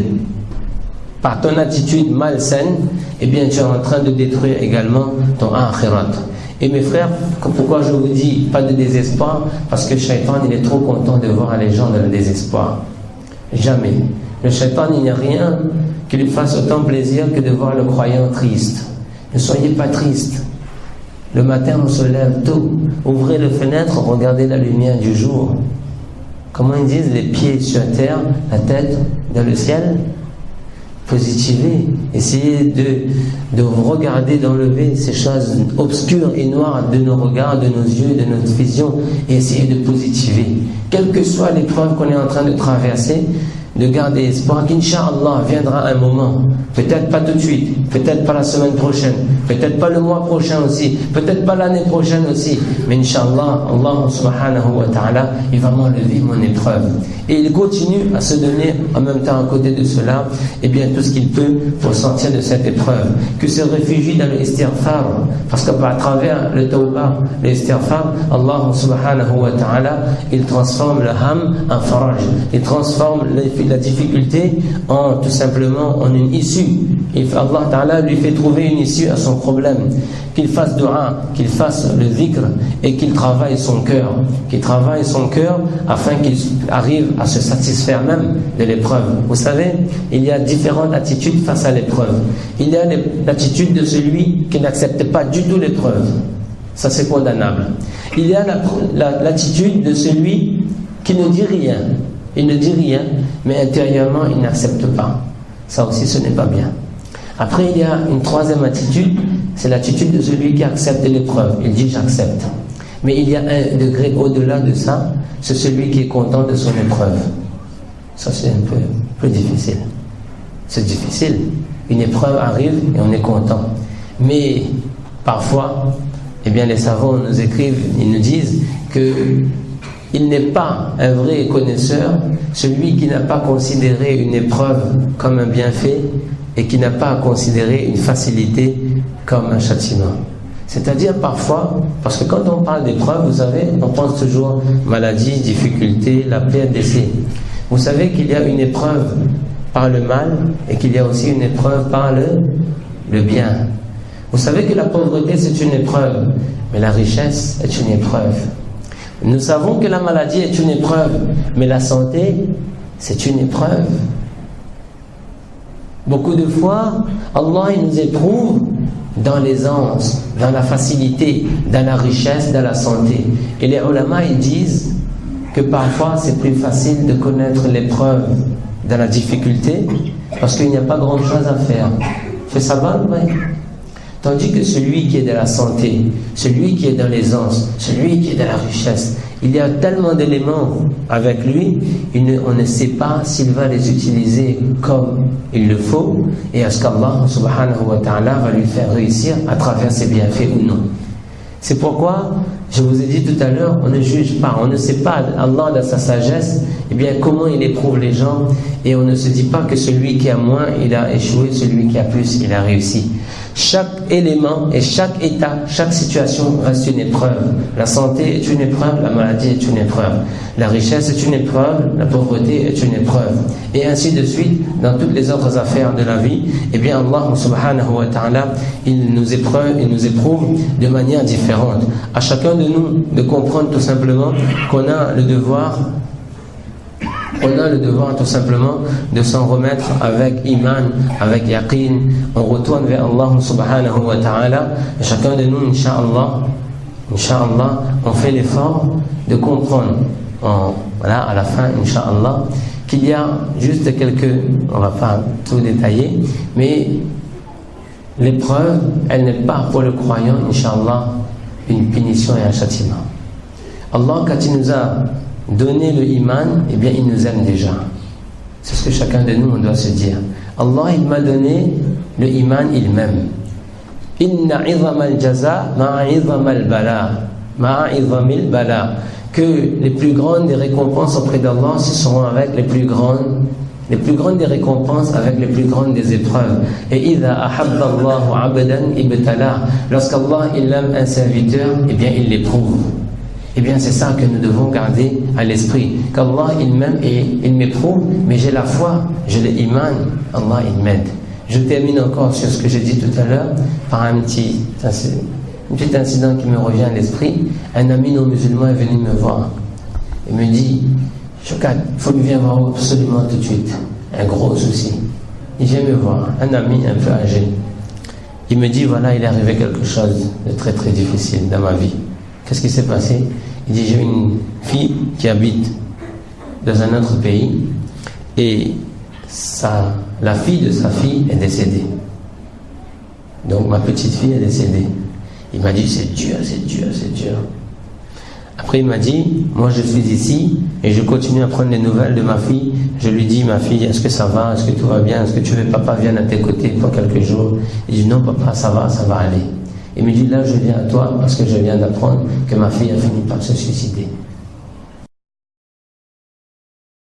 malsaine, eh bien tu es en train de détruire également ton akhirat. Et mes frères, pourquoi je vous dis pas de désespoir? Parce que le shaitan, il est trop content de voir les gens dans le désespoir. Jamais. Le shaitan, il n'y a rien qui lui fasse autant plaisir que de voir le croyant triste. Ne soyez pas triste. Le matin, on se lève tôt, ouvrez les fenêtres, regardez la lumière du jour. Comment ils disent, les pieds sur terre, la tête dans le ciel? Positivez, essayez de regarder, d'enlever ces choses obscures et noires de nos regards, de nos yeux, de notre vision, et essayez de positiver. Quelle que soit l'épreuve qu'on est en train de traverser, de garder espoir qu'Inch'Allah viendra un moment, peut-être pas tout de suite, peut-être pas la semaine prochaine, peut-être pas le mois prochain aussi, peut-être pas l'année prochaine aussi, mais Inch'Allah, Allah subhanahu wa ta'ala, il va m'enlever mon épreuve. Et il continue à se donner en même temps à côté de cela, et bien tout ce qu'il peut pour sortir de cette épreuve. Que se réfugie dans le istighfar, parce qu'à travers le tawbah, le istighfar, Allah subhanahu wa ta'ala, il transforme le ham en faraj, il transforme la difficulté en tout simplement en une issue. Allah Ta'ala lui fait trouver une issue à son problème. Qu'il fasse dua, qu'il fasse le dhikr et qu'il travaille son cœur. Qu'il travaille son cœur afin qu'il arrive à se satisfaire même de l'épreuve. Vous savez, il y a différentes attitudes face à l'épreuve. Il y a l'attitude de celui qui n'accepte pas du tout l'épreuve. Ça, c'est condamnable. Il y a l'attitude de celui qui ne dit rien. Il ne dit rien, mais intérieurement, il n'accepte pas. Ça aussi, ce n'est pas bien. Après, il y a une troisième attitude, c'est l'attitude de celui qui accepte l'épreuve. Il dit « j'accepte ». Mais il y a un degré au-delà de ça, c'est celui qui est content de son épreuve. Ça, c'est un peu plus difficile. C'est difficile. Une épreuve arrive et on est content. Mais parfois, eh bien, les savants nous écrivent, ils nous disent qu'il n'est pas un vrai connaisseur celui qui n'a pas considéré une épreuve comme un bienfait et qui n'a pas considéré une facilité comme un châtiment. C'est-à-dire parfois, parce que quand on parle d'épreuve, vous savez, on pense toujours maladie, difficulté, la plaie, décès. Vous savez qu'il y a une épreuve par le mal et qu'il y a aussi une épreuve par le bien. Vous savez que la pauvreté c'est une épreuve, mais la richesse est une épreuve. Nous savons que la maladie est une épreuve, mais la santé c'est une épreuve. Beaucoup de fois, Allah il nous éprouve dans l'aisance, dans la facilité, dans la richesse, dans la santé. Et les ulama ils disent que parfois c'est plus facile de connaître l'épreuve dans la difficulté parce qu'il n'y a pas grand chose à faire. Fais ça va, ouais. Tandis que celui qui est dans la santé, celui qui est dans l'aisance, celui qui est dans la richesse, il y a tellement d'éléments avec lui, on ne sait pas s'il va les utiliser comme il le faut et est-ce qu'Allah subhanahu wa ta'ala va lui faire réussir à travers ses bienfaits ou non. C'est pourquoi, je vous ai dit tout à l'heure, on ne juge pas, on ne sait pas, Allah dans sa sagesse, eh bien comment il éprouve les gens et on ne se dit pas que celui qui a moins, il a échoué, celui qui a plus, il a réussi. Chaque élément et chaque état, chaque situation reste une épreuve. La santé est une épreuve, la maladie est une épreuve. La richesse est une épreuve, la pauvreté est une épreuve. Et ainsi de suite, dans toutes les autres affaires de la vie, eh bien Allah subhanahu wa ta'ala, il nous éprouve de manière différente. À chacun de nous de comprendre tout simplement qu'on a le devoir tout simplement de s'en remettre avec iman, avec yaqin. On retourne vers Allah subhanahu wa ta'ala et chacun de nous, Inch'Allah, on fait l'effort de comprendre voilà, à la fin, Inch'Allah, qu'il y a juste on va pas tout détailler, mais l'épreuve, elle n'est pas pour le croyant, Inch'Allah, une punition et un châtiment. Allah, quand il nous a donner le iman, eh bien il nous aime déjà. C'est ce que chacun de nous on doit se dire. Allah il m'a donné le iman, il m'aime. Inna izam al-jaza ma'a izam al-bala. Ma'a izam al-bala. Que les plus grandes des récompenses auprès d'Allah, ce seront avec les plus grandes des récompenses avec les plus grandes des épreuves. Et idha ahabba Allahu 'abdan ibtala. Lorsqu'Allah il aime un serviteur, eh bien il l'éprouve. Eh bien c'est ça que nous devons garder à l'esprit, qu'Allah il m'aime et il m'éprouve, mais j'ai la foi, j'ai l'iman, Allah il m'aide. Je termine encore sur ce que j'ai dit tout à l'heure par un petit incident qui me revient à l'esprit. Un ami non musulman est venu me voir et me dit Chokat, il faut que tu viennes voir absolument tout de suite, un gros souci. Il vient me voir, un ami un peu âgé. Il me dit voilà, il est arrivé quelque chose de très très difficile dans ma vie. Qu'est-ce qui s'est passé? Il dit j'ai une fille qui habite dans un autre pays et la fille de sa fille est décédée. Donc ma petite fille est décédée. Il m'a dit c'est dur, c'est dur, c'est dur. Après il m'a dit moi je suis ici et je continue à prendre les nouvelles de ma fille. Je lui dis ma fille est-ce que ça va, est-ce que tout va bien, est-ce que tu veux papa vienne à tes côtés pour quelques jours? Il dit non papa ça va aller. Il me dit là je viens à toi parce que je viens d'apprendre que ma fille a fini par se suicider.